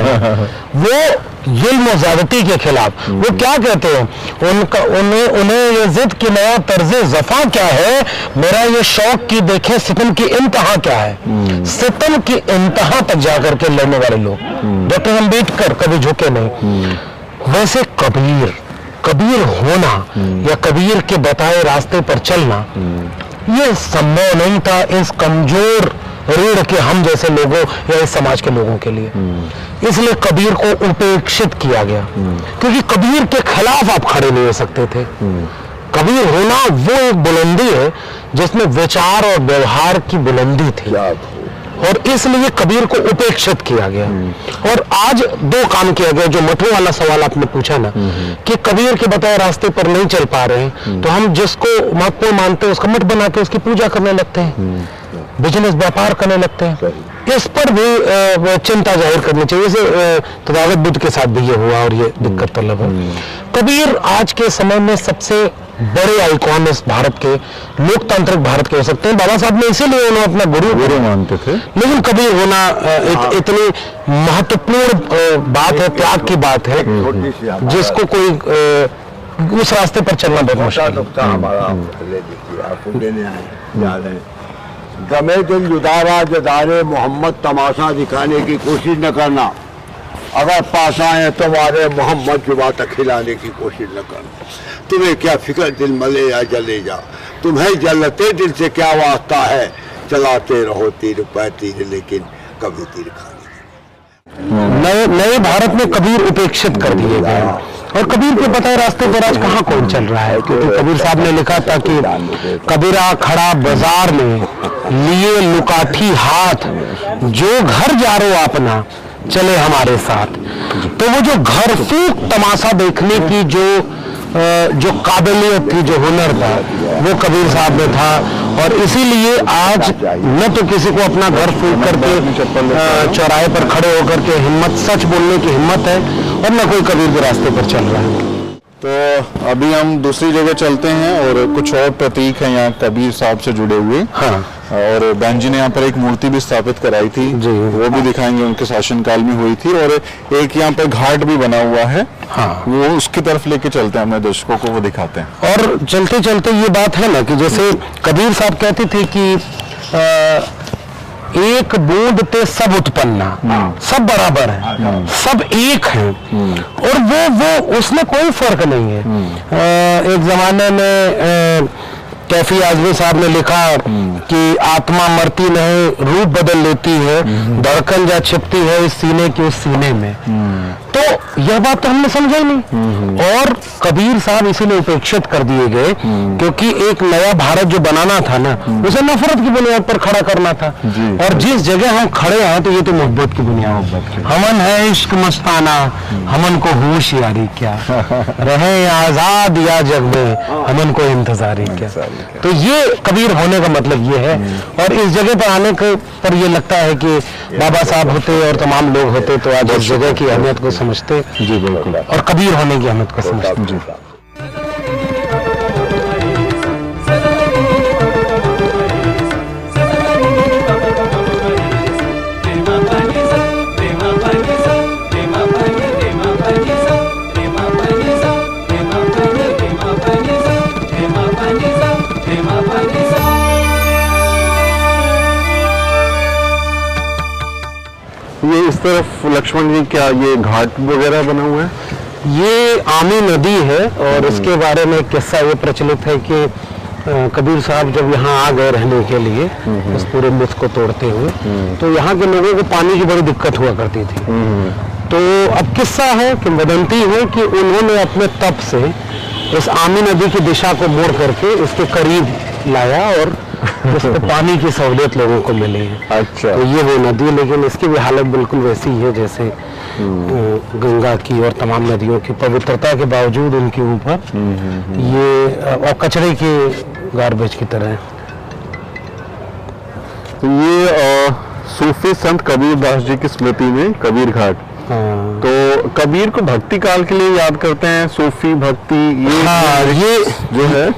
वो जुल्म और ज्यादती के खिलाफ वो क्या कहते हैं, उन्हें ये जिद की नया तर्जे जफा क्या है, मेरा ये शौक की देखे सितम की इंतहा क्या है। सितम की इंतहा तक जाकर के लड़ने वाले लोग। डॉक्टर अम्बेडकर कभी झुके नहीं। वैसे कबीर होना या कबीर के बताए रास्ते पर चलना ये संभव नहीं था इस कमजोर रीढ़ के हम जैसे लोगों या इस समाज के लोगों के लिए। इसलिए कबीर को उपेक्षित किया गया, क्योंकि कबीर के खिलाफ आप खड़े नहीं हो सकते थे। कबीर होना वो एक बुलंदी है जिसमें विचार और व्यवहार की बुलंदी थी, और इसलिए कबीर को उपेक्षित किया गया। और आज दो काम किया गया। जो मठों वाला सवाल आपने पूछा ना कि कबीर के बताए रास्ते पर नहीं चल पा रहे हैं, तो हम जिसको महत्वपूर्ण मानते हैं उसका मठ बना के उसकी पूजा करने लगते हैं, बिजनेस व्यापार करने लगते हैं। इस पर भी चिंता जाहिर करनी चाहिए। जैसे तथागत बुद्ध के साथ भी ये हुआ और ये दिक्कत तलब है। कबीर आज के समय में सबसे बड़े आइकॉन इस भारत के, लोकतांत्रिक भारत के हो सकते हैं। बाबा साहब ने इसीलिए उन्हें अपना गुरु मानते थे। लेकिन कबीर होना इतनी महत्वपूर्ण बात है, त्याग की बात है, जिसको कोई उस रास्ते पर चलना बहुत मुश्किल है।
हमारा गमे दिल जुदारा जदारे मोहम्मद तमाशा दिखाने की कोशिश न करना, अगर पास आए तो वारे मोहम्मद जुबा तक खिलाने की कोशिश न करना। तुम्हें क्या फिक्र दिल मले या जले जा, तुम्हें जलते दिल से क्या वास्ता है, चलाते रहो तीर पे तीर लेकिन कभी तीर खाने।
नए भारत में कबीर उपेक्षित कर दिए गए, और कबीर के बताए रास्ते पर आज कहाँ कौन चल रहा है। क्योंकि कबीर साहब ने लिखा था कि कबीरा खड़ा बाजार में लिए लुकाठी हाथ, जो घर जा रो अपना चले हमारे साथ। तो वो जो घर फूक तमाशा देखने की जो काबिलियत थी, जो हुनर था, वो कबीर साहब में था। और इसीलिए आज न तो किसी को अपना घर फूक करके चौराहे पर खड़े होकर के हिम्मत, सच बोलने की हिम्मत है, और न कोई कबीर के रास्ते पर चल रहा है।
तो अभी हम दूसरी जगह चलते हैं और कुछ और प्रतीक हैं यहाँ कबीर साहब से जुड़े हुए।
हाँ।
और बहन जी ने यहाँ पर एक मूर्ति भी स्थापित कराई थी जी, वो भी दिखाएंगे, उनके शासनकाल में हुई थी। और एक यहाँ पर घाट भी बना हुआ है। हाँ। वो उसकी तरफ लेके चलते हैं, अपने दर्शकों को वो दिखाते हैं। और
चलते चलते ये बात है ना कि जैसे कबीर साहब कहते थे कि एक बूंद ते सब उत्पन्ना, सब बराबर है, सब एक है, और वो उसमें कोई फर्क नहीं है। एक जमाने में कैफी आजमी साहब ने लिखा कि आत्मा मरती नहीं, रूप बदल लेती है, धड़कन जा छिपती है इस सीने की उस सीने में। तो यह बात तो हमने समझा ही नहीं, और कबीर साहब इसीलिए उपेक्षित कर दिए गए क्योंकि एक नया भारत जो बनाना था ना, उसे नफरत की बुनियाद पर खड़ा करना था। और जिस जगह हम खड़े हैं तो ये तो मोहब्बत की बुनियाद, हमन है इश्क मस्ताना, हमन को होशियारी क्या, रहे आजाद या जग में, हमन को इंतजारी क्या। तो ये कबीर होने का मतलब ये है। और इस जगह पर आने पर ये लगता है कि बाबा साहब होते और तमाम लोग होते तो आज इस जगह की अहमियत को समझते जी, बिल्कुल, और कबीर होने की अहमियत को समझते जी।
ये इस तरफ लक्ष्मण जी क्या ये घाट वगैरह बना हुआ है?
ये आमी नदी है, और इसके बारे में किस्सा ये प्रचलित है कि कबीर साहब जब यहाँ आ गए रहने के लिए उस पूरे मिथ को तोड़ते हुए, तो यहाँ के लोगों को पानी की बड़ी दिक्कत हुआ करती थी। तो अब किस्सा है कि वदंती है कि उन्होंने अपने तप से इस आमी नदी की दिशा को मोड़ करके इसके करीब लाया और इसको पानी की सहूलियत लोगों को मिली है।
अच्छा।
तो ये वो नदी, लेकिन इसकी भी हालत बिल्कुल वैसी है जैसे गंगा की और तमाम नदियों की पवित्रता के बावजूद उनके ऊपर ये और कचरे के गार्बेज की तरह है।
तो ये सूफी संत कबीर दास जी की स्मृति में कबीर घाट।
हाँ।
तो कबीर को भक्ति काल के लिए याद करते हैं, सूफी भक्ति, ये
हाँ, ये
जो है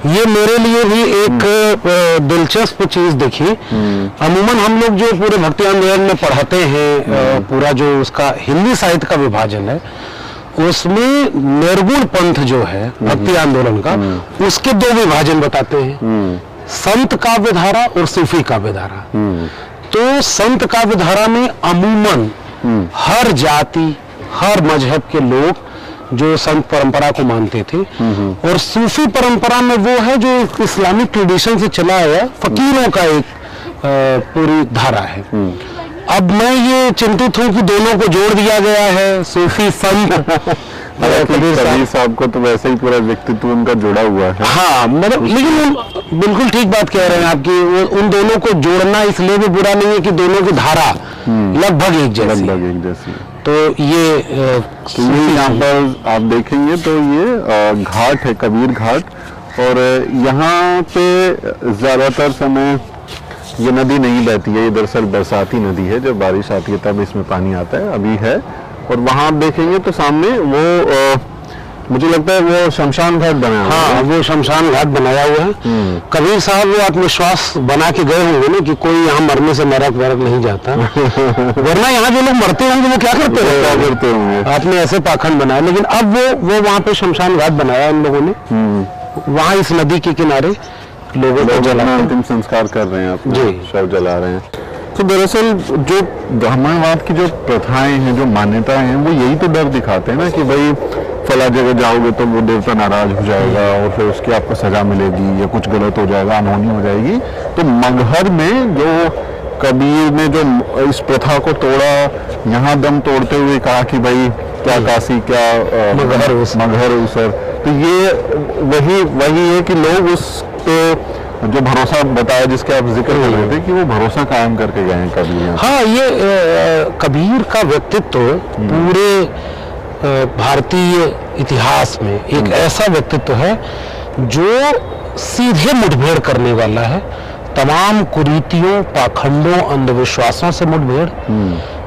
ये मेरे लिए भी एक दिलचस्प चीज दिखी। अमूमन हम लोग जो पूरे भक्ति आंदोलन में पढ़ाते हैं, पूरा जो उसका हिंदी साहित्य का विभाजन है, उसमें निर्गुण पंथ जो है भक्ति आंदोलन का, उसके दो विभाजन बताते हैं, संत काव्य धारा और सूफी काव्य धारा। तो संत काव्य धारा में अमूमन हर जाति, हर मजहब के लोग जो संत परंपरा को मानते थे, और सूफी परंपरा में वो है जो इस्लामिक ट्रेडिशन से चला आया फकीरों का एक पूरी धारा है। अब मैं ये चिंतित हूँ कि दोनों को जोड़ दिया गया है, सूफी संत
कबीर साहब को तो वैसे ही पूरा व्यक्तित्व उनका जुड़ा हुआ है।
हाँ, मतलब लेकिन बिल्कुल ठीक बात कह रहे हैं आपकी, उन दोनों को जोड़ना इसलिए भी बुरा नहीं है कि दोनों की धारा लगभग एक जैसी। तो ये
यहाँ पर आप देखेंगे तो ये घाट है, कबीर घाट, और यहाँ पे ज्यादातर समय ये नदी नहीं बहती है, ये दरअसल बरसाती नदी है, जब बारिश आती है तब इसमें पानी आता है, अभी है। और वहां आप देखेंगे तो सामने वो मुझे लगता है वो शमशान घाट बनाया हुआ है।
हाँ, वो शमशान घाट बनाया हुआ है। कबीर साहब वो आत्मविश्वास बना के गए होंगे ना कि कोई यहाँ मरने से नरक वरक नहीं जाता वरना यहाँ जो लोग मरते होंगे वो क्या करते होंगे, आपने ऐसे पाखंड बनाया। लेकिन अब वो वहाँ पे शमशान घाट बनाया इन लोगों ने, वहाँ इस नदी के किनारे लोगों को जलाना,
अंतिम संस्कार कर रहे हैं, अपने
जी,
शव जला रहे हैं। तो दरअसल जो ब्राह्मणवाद की जो प्रथाएं हैं, जो मान्यताएं हैं, वो यही तो डर दिखाते हैं ना कि भाई फला जगह जाओगे तो वो देवता नाराज हो जाएगा और फिर उसकी आपको सजा मिलेगी, या कुछ गलत हो जाएगा, अनहोनी हो जाएगी। तो मगहर में जो कबीर ने जो इस प्रथा को तोड़ा, यहाँ दम तोड़ते हुए कहा कि भाई क्या काशी, क्या मगहर उसर। तो ये वही है कि लोग उस पे जो भरोसा बताया, जिसके आप जिक्र कर रहे थे, कि वो भरोसा कायम करके गए हैं कबीर।
हाँ, ये कबीर का व्यक्तित्व पूरे भारतीय इतिहास में एक ऐसा व्यक्तित्व है जो सीधे मुठभेड़ करने वाला है, तमाम कुरीतियों, पाखंडों, अंधविश्वासों से मुठभेड़,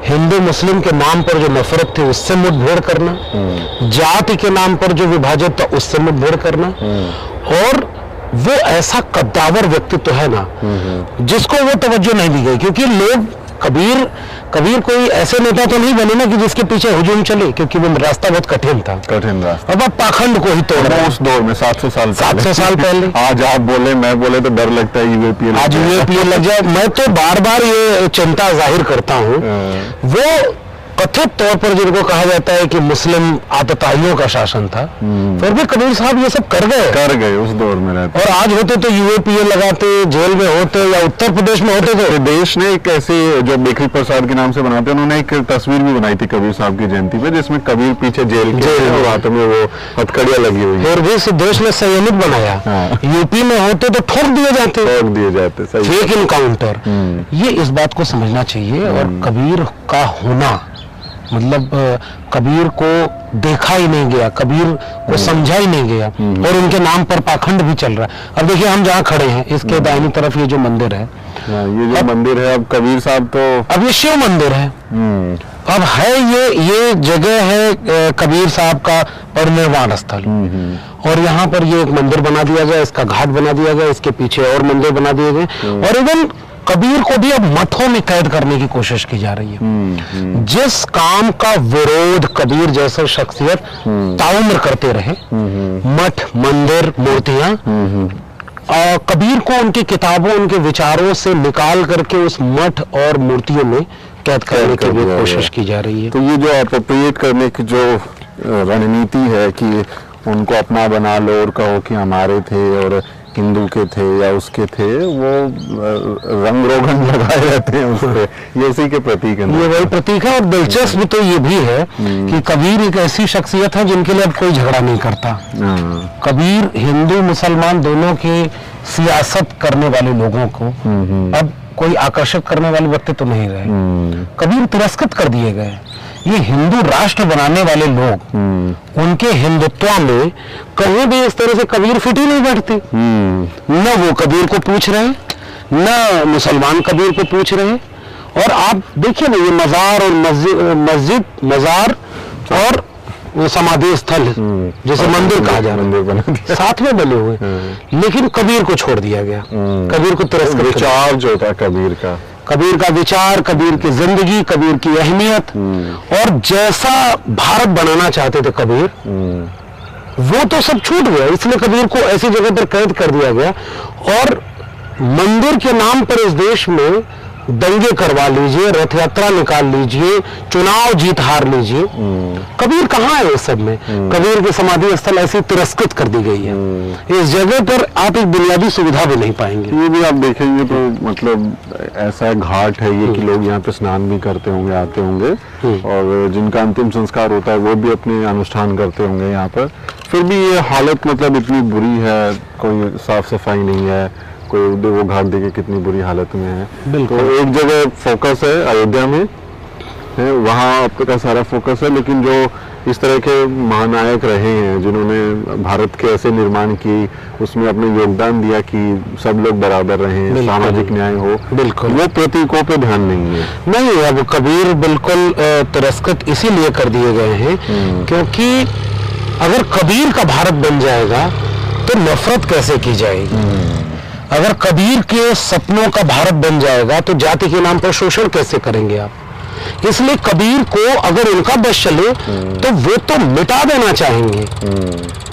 हिंदू मुस्लिम के नाम पर जो नफरत थी उससे मुठभेड़ करना, जाति के नाम पर जो विभाजन था उससे मुठभेड़ करना, और वो ऐसा कद्दावर व्यक्तित्व है ना जिसको वो तवज्जो नहीं दी गई। क्योंकि लोग कबीर कोई ऐसे नेता तो नहीं बने ना कि जिसके पीछे हुजूम चले, क्योंकि वो रास्ता बहुत कठिन रास्ता। अब आप पाखंड को ही तोड़ रहे हैं।
उस दौर में 700 साल
पहले
आज आप बोले, मैं बोले तो डर लगता है यूएपीए
आज यूएपीए लग जाए। मैं तो बार बार ये चिंता जाहिर करता हूँ, वो कथित तौर पर जिनको कहा जाता है कि मुस्लिम आतताइयों का शासन था, फिर भी कबीर साहब ये सब कर गए
उस दौर में रहते।
और आज होते तो यूएपीए लगाते, जेल में होते, या उत्तर प्रदेश में होते। तो
देश ने एक ऐसे जो बेकरी प्रसाद के नाम से बनाते हैं, उन्होंने एक तस्वीर भी बनाई थी कबीर साहब की जयंती पे, जिसमें कबीर पीछे जेल के हाथ में वो हथकड़ियां लगी हुई।
फिर भी देश ने संयमित बनाया। यूपी में होते तो ठोक दिए जाते फेक इनकाउंटर। ये इस बात को समझना चाहिए। और कबीर का होना मतलब कबीर को देखा ही नहीं गया, कबीर को समझा ही नहीं गया, और उनके नाम पर पाखंड भी चल रहा है। अब देखिए हम जहाँ खड़े हैं, इसके दाहिनी तरफ ये जो मंदिर है,
ये जो मंदिर है, अब कबीर साहब तो
अब ये शिव मंदिर है। अब है ये जगह है कबीर साहब का परिनिर्वाण स्थल, और यहाँ पर ये एक मंदिर बना दिया गया, इसका घाट बना दिया गया, इसके पीछे और मंदिर बना दिए गए, और इवन कबीर को भी अब मठों में कैद करने की कोशिश की जा रही है। जिस काम का विरोध कबीर जैसे शख्सियत ताउम्र करते रहे, मठ, मंदिर, मूर्तियां, कबीर को उनकी किताबों, उनके विचारों से निकाल करके उस मठ और मूर्तियों में कैद करने की भी कोशिश की जा रही है।
तो ये जो अप्रोप्रिएट करने की जो रणनीति है कि उनको अपना बना लो और कहो कि हमारे थे, और हिंदू के थे या उसके थे, वो रंग रोगन लगाए रहते हैं उस पे, ये इसी के प्रतीक है।
ये वही प्रतीक है। और दिलचस्प तो ये भी है कि कबीर एक ऐसी शख्सियत है जिनके लिए अब कोई झगड़ा नहीं करता। कबीर हिंदू मुसलमान दोनों के सियासत करने वाले लोगों को अब कोई आकर्षक करने वाले व्यक्ति तो नहीं रहे। कबीर तिरस्कृत कर दिए गए। ये हिंदू राष्ट्र बनाने वाले लोग, उनके हिंदुत्व में कहीं भी इस तरह से कबीर फिट ही नहीं बैठती। न वो कबीर को पूछ रहे, न मुसलमान कबीर को पूछ रहे। और आप देखिए ना, ये मजार और मस्जिद मजार और वो समाधि स्थल जैसे मंदिर कहा जा रहा है, साथ में बने हुए, लेकिन कबीर को छोड़ दिया गया। कबीर को तिरस्कृत,
विचार जो था कबीर का
विचार, कबीर की जिंदगी, कबीर की अहमियत, और जैसा भारत बनाना चाहते थे कबीर, वो तो सब छूट गया। इसलिए कबीर को ऐसी जगह पर कैद कर दिया गया। और मंदिर के नाम पर इस देश में दंगे करवा लीजिए, रथ यात्रा निकाल लीजिए, चुनाव जीत हार लीजिए, कबीर कहाँ है इस सब में? कबीर की समाधि स्थल ऐसी तिरस्कृत कर दी गई है। इस जगह पर आप एक बुनियादी सुविधा भी नहीं पाएंगे।
ये भी आप देखेंगे तो मतलब ऐसा घाट है ये कि लोग यहाँ पे स्नान भी करते होंगे, आते होंगे, और जिनका अंतिम संस्कार होता है वो भी अपने अनुष्ठान करते होंगे यहाँ पर। फिर भी ये हालत मतलब इतनी बुरी है, कोई साफ सफाई नहीं है, कोई वो घाट देखे कितनी बुरी हालत में है। तो एक जगह फोकस है अयोध्या में है, वहाँ आपका सारा फोकस है, लेकिन जो इस तरह के महानायक रहे हैं जिन्होंने भारत के ऐसे निर्माण की, उसमें अपने योगदान दिया कि सब लोग बराबर रहे, सामाजिक न्याय हो, बिल्कुल वो प्रतीकों पे ध्यान नहीं है।
नहीं, अब कबीर बिल्कुल तिरस्कृत इसीलिए कर दिए गए हैं क्योंकि अगर कबीर का भारत बन जाएगा तो नफरत कैसे की जाएगी? अगर कबीर के सपनों का भारत बन जाएगा तो जाति के नाम पर शोषण कैसे करेंगे आप? इसलिए कबीर को अगर उनका बस चले तो वो तो मिटा देना चाहेंगे।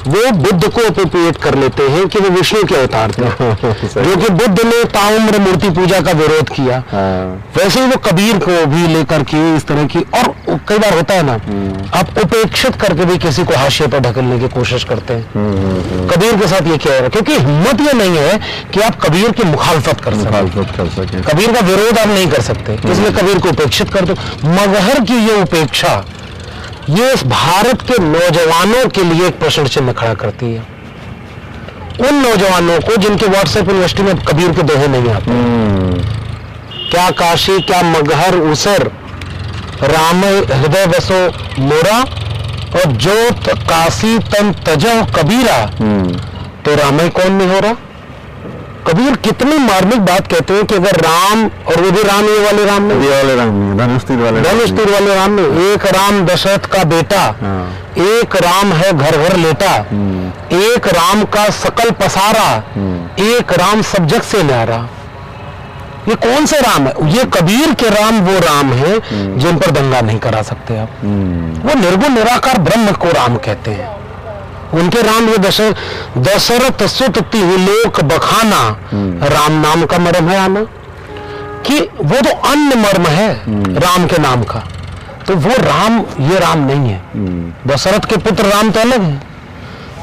वो बुद्ध को अप्रोप्रिएट कर लेते हैं कि वो विष्णु के अवतार थे, जो कि बुद्ध ने ताउम्र मूर्ति पूजा का विरोध किया, वैसे ही वो कबीर को भी लेकर के इस तरह की। और कई बार होता है ना, आप उपेक्षित करके भी किसी को हाशिए पर ढकलने की कोशिश करते हैं। कबीर के साथ ये क्या है? क्योंकि हिम्मत ये नहीं है कि आप कबीर की मुखालफत कर सकें, कबीर का विरोध आप नहीं कर सकते, इसलिए कबीर को उपेक्षित कर दो। मगहर की ये उपेक्षा ये इस भारत के नौजवानों के लिए एक प्रश्न चिन्ह खड़ा करती है। उन नौजवानों को जिनके व्हाट्सएप यूनिवर्सिटी में कबीर के दोहे नहीं आते। क्या काशी, क्या मगहर उसर, राम हृदय बसो मोरा, और जो काशी तन तजो कबीरा, तो राम कौन नहीं हो रहा? कबीर कितनी मार्मिक बात कहते हैं कि अगर राम, और वो भी राम ये वाले राम नहीं, धनुष तीर वाले राम नहीं, एक राम दशरथ का बेटा, एक राम है घर घर लेटा, एक राम का सकल पसारा, एक राम सब जग से न्यारा। ये कौन से राम है? ये कबीर के राम वो राम है जिन पर दंगा नहीं करा सकते आप। वो निर्गुण निराकार ब्रह्म को राम कहते हैं। उनके राम ये दशरथ सुत तिहुलोक बखाना, राम नाम का मर्म है आना, कि वो तो अन्य मर्म है राम के नाम का। तो वो राम ये राम नहीं है। दशरथ के पुत्र राम तो अलग है,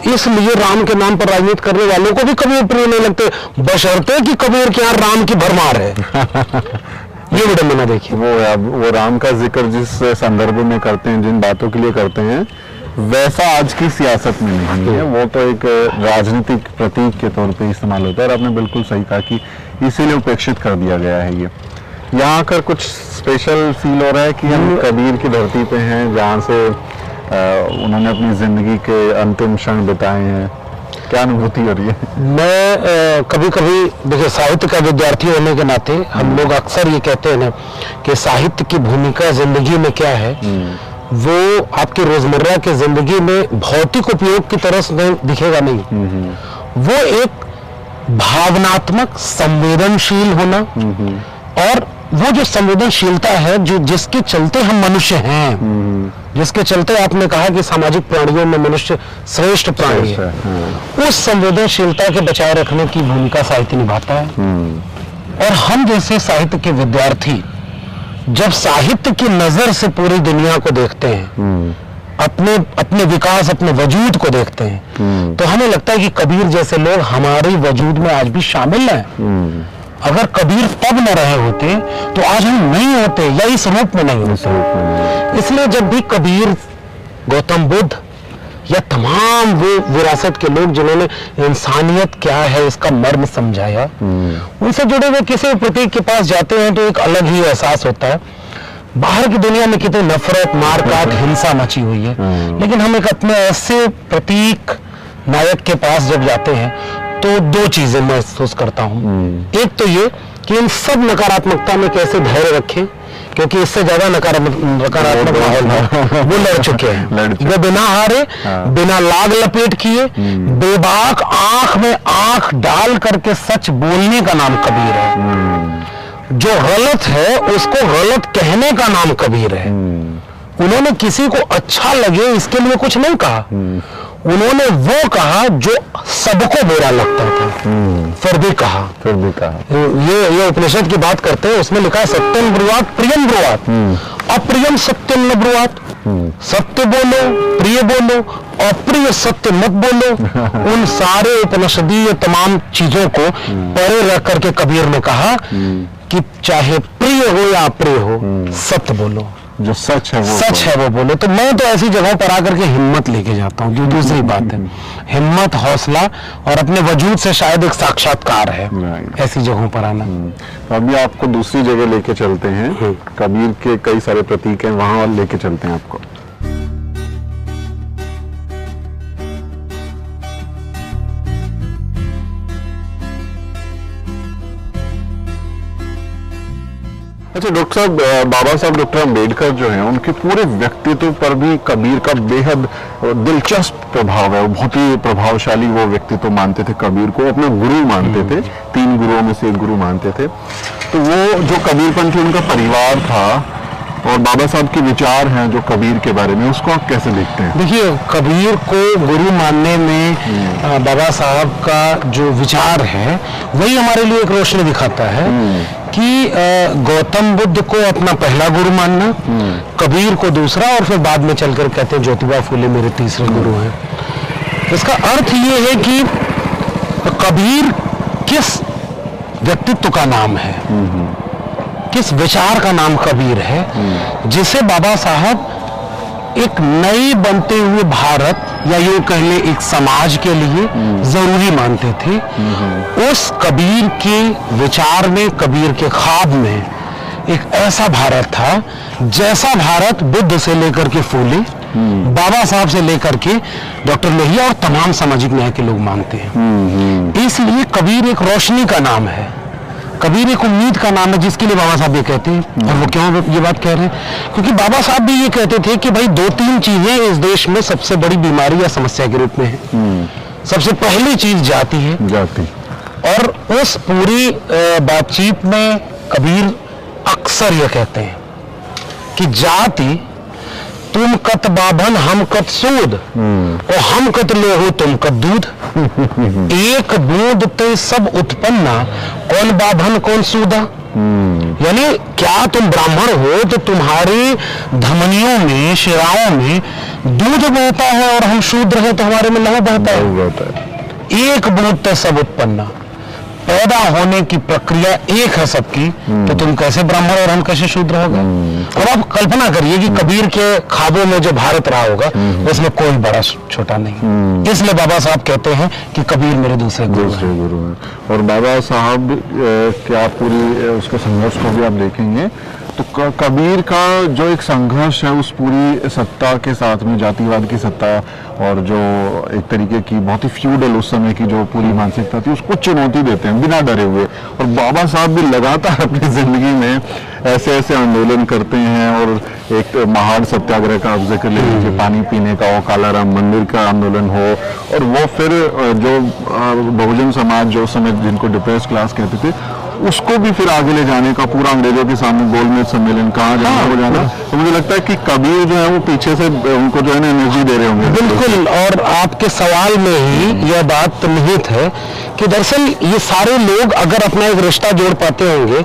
इसलिए राम के नाम पर राजनीति करने वालों को भी कबीर प्रिय नहीं लगते, बशर्ते कि कबीर के यहाँ राम की भरमार है। ये विडंबना देखिए।
वो राम का जिक्र जिस संदर्भ में करते हैं, जिन बातों के लिए करते हैं, वैसा आज की सियासत में नहीं है। वो तो एक राजनीतिक प्रतीक के तौर पे इस्तेमाल होता है। और आपने बिल्कुल सही कहा कि इसीलिए उपेक्षित कर दिया गया है। ये यहाँ आकर कुछ स्पेशल फील हो रहा है कि हम कबीर की धरती पे हैं, जहाँ से उन्होंने अपनी जिंदगी के अंतिम क्षण बिताए हैं। क्या अनुभूति हो रही है?
मैं कभी कभी देखिए, साहित्य का विद्यार्थी होने के नाते हम लोग अक्सर ये कहते हैं ना कि साहित्य की भूमिका जिंदगी में क्या है, वो आपकी रोजमर्रा की जिंदगी में भौतिक उपयोग की तरह से दिखेगा नहीं। वो एक भावनात्मक संवेदनशील होना, और वो जो संवेदनशीलता है जो जिसके चलते हम मनुष्य हैं, जिसके चलते आपने कहा कि सामाजिक प्राणियों में मनुष्य श्रेष्ठ प्राणी है, उस संवेदनशीलता के बचाए रखने की भूमिका साहित्य निभाता है। और हम जैसे साहित्य के विद्यार्थी जब साहित्य की नजर से पूरी दुनिया को देखते हैं, अपने अपने विकास, अपने वजूद को देखते हैं, तो हमें लगता है कि कबीर जैसे लोग हमारे वजूद में आज भी शामिल हैं। अगर कबीर तब न रहे होते तो आज हम नहीं होते, या इस रूप में नहीं होते। इसलिए जब भी कबीर, गौतम बुद्ध या तमाम वो विरासत के लोग जिन्होंने इंसानियत क्या है इसका मर्म समझाया, उनसे जुड़े हुए किसी प्रतीक के पास जाते हैं तो एक अलग ही एहसास होता है। बाहर की दुनिया में कितनी नफरत, मारकाट, हिंसा मची हुई है, लेकिन हम एक अपने ऐसे प्रतीक नायक के पास जब जाते हैं तो दो चीजें महसूस करता हूं। एक तो ये कि इन सब नकारात्मकता में कैसे धैर्य रखें, क्योंकि इससे ज्यादा नकारात्मक माहौल है, वो लड़ चुके हैं। वो बिना हारे, बिना लाग लपेट किए, बेबाक आंख में आंख डाल करके सच बोलने का नाम कबीर है। जो गलत है उसको गलत कहने का नाम कबीर है। उन्होंने किसी को अच्छा लगे इसके लिए कुछ नहीं कहा, उन्होंने वो कहा जो सबको बुरा लगता था, फिर भी कहा। ये उपनिषद की बात करते हैं, उसमें लिखा है सत्यम ब्रुवात प्रियम ब्रुवात, अप्रियम सत्यम न ब्रुवात। सत्य बोलो, प्रिय बोलो, अप्रिय सत्य मत बोलो। उन सारे उपनिषदीय तमाम चीजों को परे रख करके कबीर ने कहा कि चाहे प्रिय हो या अप्रिय हो, सत्य बोलो,
जो सच है वो
बोलो। तो मैं तो ऐसी जगहों पर आकर के हिम्मत लेके जाता हूँ, जो दूसरी बात है। हिम्मत, हौसला और अपने वजूद से शायद एक साक्षात्कार है ऐसी जगहों पर आना।
तो अभी आपको दूसरी जगह लेके चलते हैं, कबीर के कई सारे प्रतीक हैं, वहां लेके चलते हैं आपको। अच्छा डॉक्टर साहब, बाबा साहब डॉक्टर अम्बेडकर जो हैं, उनके पूरे व्यक्तित्व पर भी कबीर का बेहद दिलचस्प प्रभाव है। बहुत ही प्रभावशाली वो व्यक्तित्व मानते थे कबीर को, अपने गुरु मानते थे, 3 गुरुओं में से एक गुरु मानते थे। तो वो जो कबीरपंथी उनका परिवार था और बाबा साहब के विचार हैं जो कबीर के बारे में, उसको आप कैसे देखते हैं?
देखिए, कबीर को गुरु मानने में बाबा साहब का जो विचार है वही हमारे लिए एक रोशनी दिखाता है कि गौतम बुद्ध को अपना पहला गुरु मानना, कबीर को दूसरा, और फिर बाद में चलकर कहते हैं ज्योतिबा फूले मेरे तीसरे गुरु हैं। इसका अर्थ ये है कि कबीर किस व्यक्तित्व का नाम है, किस विचार का नाम कबीर है, जिसे बाबा साहब एक नई बनते हुए भारत या यूं कह ले एक समाज के लिए जरूरी मानते थे। उस कबीर के विचार में, कबीर के ख्वाब में एक ऐसा भारत था जैसा भारत बुद्ध से लेकर के फूले, बाबा साहब से लेकर के डॉक्टर लोहिया और तमाम सामाजिक न्याय के लोग मानते हैं। इसलिए कबीर एक रोशनी का नाम है, कबीर एक उम्मीद का नाम है, जिसके लिए बाबा साहब ये कहते हैं। और वो क्यों ये बात कह रहे हैं? क्योंकि बाबा साहब भी ये कहते थे कि भाई 2-3 चीजें इस देश में सबसे बड़ी बीमारी या समस्या के रूप में है। सबसे पहली चीज जाति है,
जाति।
और उस पूरी बातचीत में कबीर अक्सर ये कहते हैं कि जाति तुम कत बाभन हम कत सूद, और हम कत लोहो तुम कत दूध। एक बूंद ते सब उत्पन्ना, कौन बाभन कौन सूदा। यानी क्या तुम ब्राह्मण हो तो तुम्हारी धमनियों में, शिराओं में दूध बहता है, और हम शूद्र हैं तो हमारे में लहू बहता है। एक बूंद ते सब उत्पन्ना, पैदा होने की प्रक्रिया एक है सबकी, तो तुम कैसे ब्राह्मण और हम कैसे शूद्र होगा। और आप कल्पना करिए कि कबीर के ख्वाबों में जो भारत रहा होगा उसमें कोई बड़ा छोटा नहीं। इसलिए बाबा साहब कहते हैं कि कबीर मेरे दूसरे गुरु हैं।
और बाबा साहब क्या पूरी उसके संघर्ष को भी आप देखेंगे तो कबीर का जो एक संघर्ष है उस पूरी सत्ता के साथ में, जातिवाद की सत्ता और जो एक तरीके की बहुत ही फ्यूडल उस समय की जो पूरी मानसिकता थी, उसको चुनौती देते हैं बिना डरे हुए। और बाबा साहब भी लगातार अपनी जिंदगी में ऐसे ऐसे आंदोलन करते हैं। और एक महाड़ सत्याग्रह का आप जिक्र ले लीजिए, पानी पीने का हो, काला राम मंदिर का आंदोलन हो, और वो फिर जो बहुजन समाज जो समय जिनको डिप्रेस क्लास कहते थे, उसको भी फिर आगे ले जाने का पूरा अंग्रेजों के सामने गोलमेज सम्मेलन कहाँ जाना हो जाना। तो मुझे लगता है कि कबीर जो है वो पीछे से उनको जो है ना एनर्जी दे रहे होंगे।
बिल्कुल, और आपके सवाल में ही यह बात निहित है कि दरअसल ये सारे लोग अगर अपना एक रिश्ता जोड़ पाते होंगे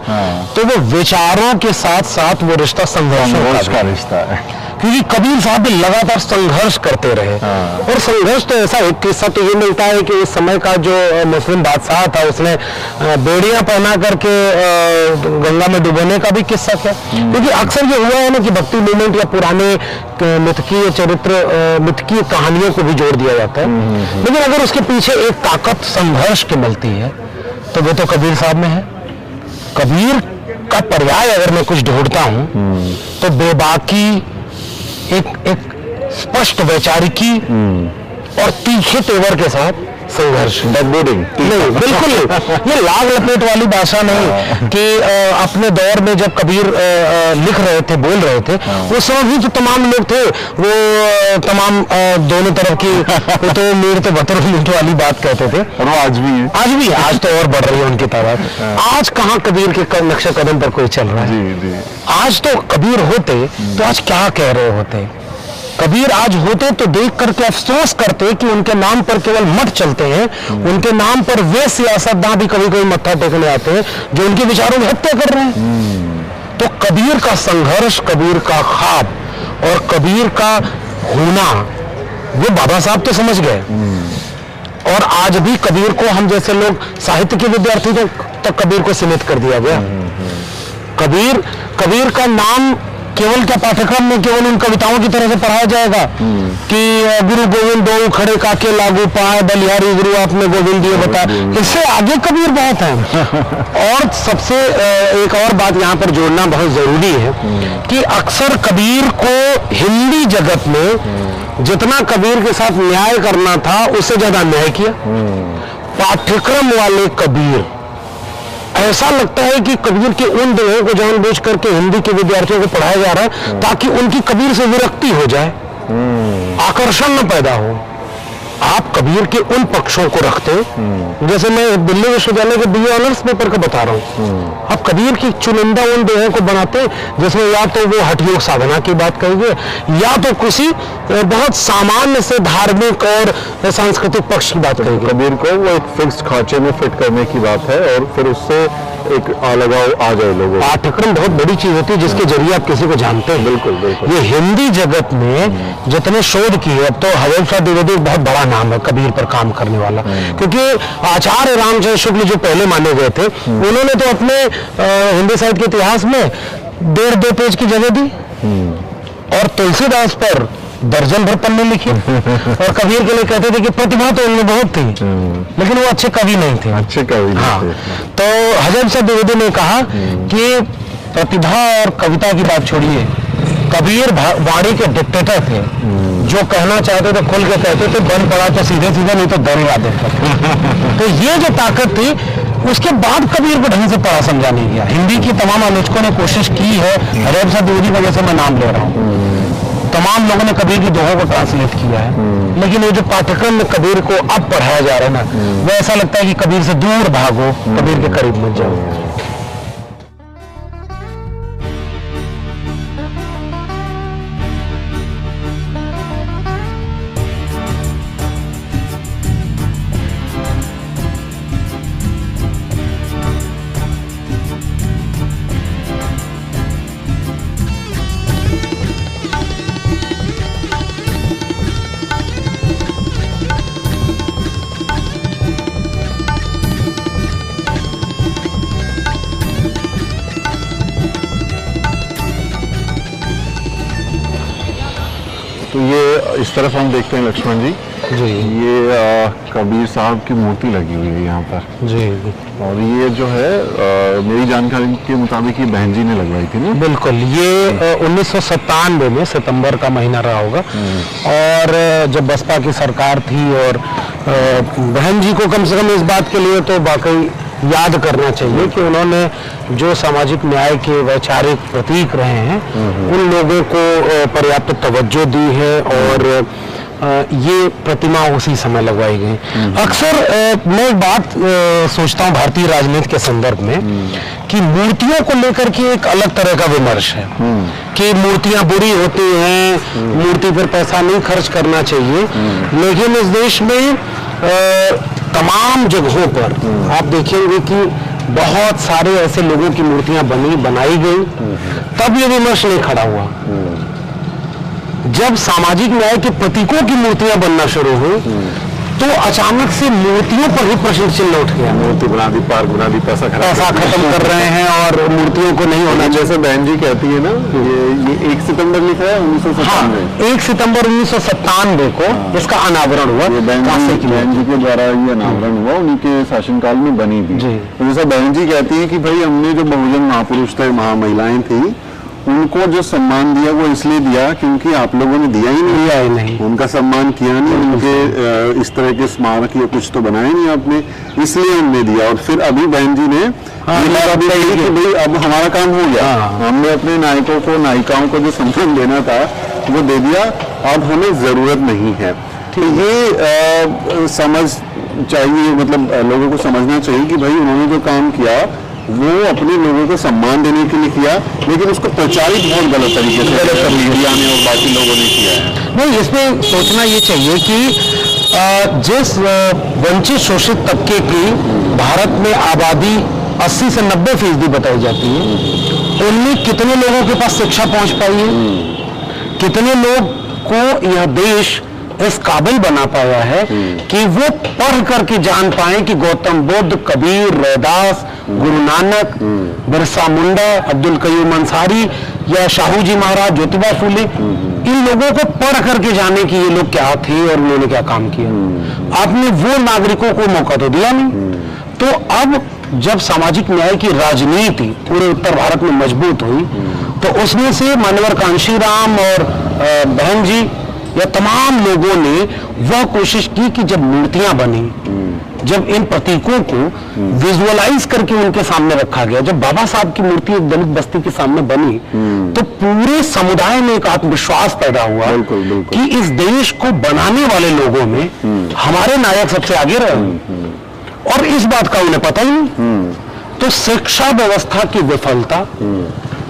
तो वो विचारों के साथ साथ वो रिश्ता संघर्ष का
रिश्ता है।
क्योंकि कबीर साहब भी लगातार संघर्ष करते रहे। और संघर्ष तो ऐसा एक किस्सा तो ये मिलता है कि उस समय का जो मुस्लिम बादशाह था उसने बेड़ियां पहना करके गंगा में डुबोने का भी किस्सा था। क्योंकि अक्सर ये हुआ है ना कि भक्ति मूवमेंट या पुराने मिथकीय चरित्र मिथकीय कहानियों को भी जोड़ दिया जाता है, लेकिन अगर उसके पीछे एक ताकत संघर्ष की मिलती है तो वो तो कबीर साहब में है। कबीर का पर्याय अगर मैं कुछ ढूंढता हूं तो बेबाकी, एक स्पष्ट वैचारिकी और तीखे तेवर के साथ संघर्ष। नहीं, बिल्कुल नहीं, ये लाग लपेट वाली भाषा नहीं कि अपने दौर में जब कबीर लिख रहे थे, बोल रहे थे, उस समय भी तो तमाम लोग थे वो तमाम दोनों तरफ की तो मीर तो बतर मीट वाली बात कहते थे।
और वो आज भी है,
आज तो और बढ़ रही है उनकी तादाद। आज कहाँ कबीर के नक्शे कदम पर कोई चल रहा है?
जी।
आज तो कबीर होते तो आज क्या कह रहे होते? कबीर आज होते तो देख करके अफसोस करते कि उनके नाम पर केवल मठ चलते हैं, उनके नाम पर वे सियासतदान भी कभी कभी मत्था टेकने आते हैं जो उनके विचारों की हत्या कर रहे हैं। तो कबीर का संघर्ष, कबीर का ख्वाब और कबीर का होना वो बाबा साहब तो समझ गए। और आज भी कबीर को हम जैसे लोग साहित्य के विद्यार्थी तक कबीर को सीमित कर दिया गया। कबीर का नाम केवल क्या पाठ्यक्रम में केवल उन कविताओं की तरह से पढ़ाया जाएगा कि गुरु गोविंद दो खड़े काके लागू पाए, बलिहारी गुरु आपने गोविंद दिए बता। इससे आगे कबीर बहुत है। और सबसे एक और बात यहाँ पर जोड़ना बहुत जरूरी है कि अक्सर कबीर को हिंदी जगत में जितना कबीर के साथ न्याय करना था उससे ज्यादा अन्याय किया। पाठ्यक्रम वाले कबीर, ऐसा लगता है कि कबीर के उन दोहों को जानबूझ करके हिंदी के विद्यार्थियों को पढ़ाया जा रहा है ताकि उनकी कबीर से विरक्ति हो जाए, आकर्षण न पैदा हो। आप कबीर के उन पक्षों को रखते, जैसे मैं दिल्ली विश्वविद्यालय के BA ऑनर्स पेपर का बता रहा हूँ, आप कबीर की चुनिंदा उन दोहों को बनाते जिसमें या तो वो हठयोग साधना की बात करेंगे या तो किसी बहुत सामान्य से धार्मिक और सांस्कृतिक पक्ष की बात करेंगे।
कबीर को वो एक फिक्स्ड खांचे में फिट करने की बात है और फिर उससे एक अलगाव आ जाए लोगों।
पाठ्यक्रम बहुत बड़ी चीज होती है जिसके जरिए आप किसी को जानते हैं।
बिल्कुल।
ये हिंदी जगत में जितने शोध किए, अब तो हवेल शाह द्विवेदी बहुत बड़ा नाम है कबीर पर काम करने वाला, क्योंकि आचार्य रामचंद्र शुक्ल जो पहले माने गए थे उन्होंने तो अपने हिंदी साहित्य के इतिहास में 1.5-2 पेज की जगह दी और तुलसीदास पर दर्जन भर पन्ने लिखे। और कबीर के लिए कहते थे कि प्रतिभा तो उनमें बहुत थी लेकिन वो अच्छे कवि नहीं थे। हाँ, तो हजरत शाह द्विवेदी ने कहा कि प्रतिभा और कविता की बात छोड़िए, कबीर वाणी के डिक्टेटर थे, जो कहना चाहते थे खुल के कहते थे, बन पड़ा तो सीधे सीधे नहीं तो दर ला देते। तो ये जो ताकत थी उसके बाद कबीर को ढंग से पढ़ा समझा नहीं गया। हिंदी की तमाम आलोचकों ने कोशिश की है, हजरत शाह द्विवेदी वजह से मैं नाम ले रहा हूँ, तमाम लोगों ने कबीर की दोहों को ट्रांसलेट किया है, लेकिन ये जो पाठ्यक्रम में कबीर को अब पढ़ाया जा रहा है ना, वो ऐसा लगता है कि कबीर से दूर भागो, कबीर के करीब मत जाओ।
तो ये इस तरफ हम देखते हैं लक्ष्मण जी, ये कबीर साहब की मूर्ति लगी हुई है यहाँ पर
जी।
और ये जो है मेरी जानकारी के मुताबिक ये बहन जी ने लगवाई थी ना?
बिल्कुल, ये 1997 में सितंबर का महीना रहा होगा। और जब बसपा की सरकार थी और बहन जी को कम से कम इस बात के लिए तो वाकई याद करना चाहिए कि उन्होंने जो सामाजिक न्याय के वैचारिक प्रतीक रहे हैं उन लोगों को पर्याप्त तवज्जो दी है और ये प्रतिमा उसी समय लगवाई गई। अक्सर मैं एक बात सोचता हूँ भारतीय राजनीति के संदर्भ में कि मूर्तियों को लेकर के एक अलग तरह का विमर्श है कि मूर्तियां बुरी होती हैं, मूर्ति पर पैसा नहीं खर्च करना चाहिए, लेकिन इस देश में तमाम जगहों पर आप देखेंगे कि बहुत सारे ऐसे लोगों की मूर्तियां बनाई गई, तब ये विमर्श नहीं खड़ा हुआ। जब सामाजिक न्याय के प्रतीकों की मूर्तियां बनना शुरू हुई तो अचानक से मूर्तियों पर ही प्रश्न चिन्ह उठ गया।
मूर्ति बना दी, पार्क बना दी, पैसा
खत्म कर रहे हैं और मूर्तियों को नहीं होना।
जैसे बहन जी कहती है ना, ये 1 सितंबर लिखा है 1997।
1 सितंबर 1997 को इसका अनावरण हुआ।
बहन जी के द्वारा ये अनावरण हुआ, उन्हीं के शासनकाल में बनी थी। तो जैसा बहन जी कहती है कि भाई हमने जो बहुजन महापुरुष थे, महामहिलाएं थी, उनको जो सम्मान दिया वो इसलिए दिया क्योंकि आप लोगों ने दिया ही नहीं, उनका सम्मान किया नहीं, उनके इस तरह के स्मारक या कुछ तो बनाए नहीं आपने, इसलिए हमने दिया। और फिर अभी बहन जी ने कि भाई अब हमारा काम हो गया, हमने अपने नायकों को, नायिकाओं को जो सम्मान देना था वो दे दिया, अब हमें जरूरत नहीं है। तो ये समझ चाहिए, मतलब लोगों को समझना चाहिए कि भाई उन्होंने जो काम किया वो अपने लोगों को सम्मान देने के लिए किया, लेकिन उसको प्रचारित बहुत गलत तरीके से मीडिया ने और बाकी लोगों ने किया है।
नहीं, इसमें सोचना ये चाहिए कि जिस वंचित शोषित तबके की भारत में आबादी 80 से 90% बताई जाती है, उनमें कितने लोगों के पास शिक्षा पहुंच पाई है, कितने लोग को यह देश इस काबिल बना पाया है कि वो पढ़ करके जान पाए कि गौतम बुद्ध, कबीर, रैदास, गुरु नानक, बिरसा मुंडा, अब्दुल कयूम अंसारी या शाहू जी महाराज, ज्योतिबा फूले, इन लोगों को पढ़ करके जाने कि ये लोग क्या थे और उन्होंने क्या काम किया। आपने वो नागरिकों को मौका तो दिया नहीं। तो अब जब सामाजिक न्याय की राजनीति पूरे उत्तर भारत में मजबूत हुई तो उसमें से मानवर कांशीराम और बहन जी या तमाम लोगों ने वह कोशिश की कि जब मूर्तियां बनी, जब इन प्रतीकों को विजुअलाइज करके उनके सामने रखा गया, जब बाबा साहब की मूर्ति एक दलित बस्ती के सामने बनी तो पूरे समुदाय में एक आत्मविश्वास पैदा हुआ कि इस देश को बनाने वाले लोगों में हमारे नायक सबसे आगे रहे। और इस बात का उन्हें पता ही नहीं। तो शिक्षा व्यवस्था की विफलता,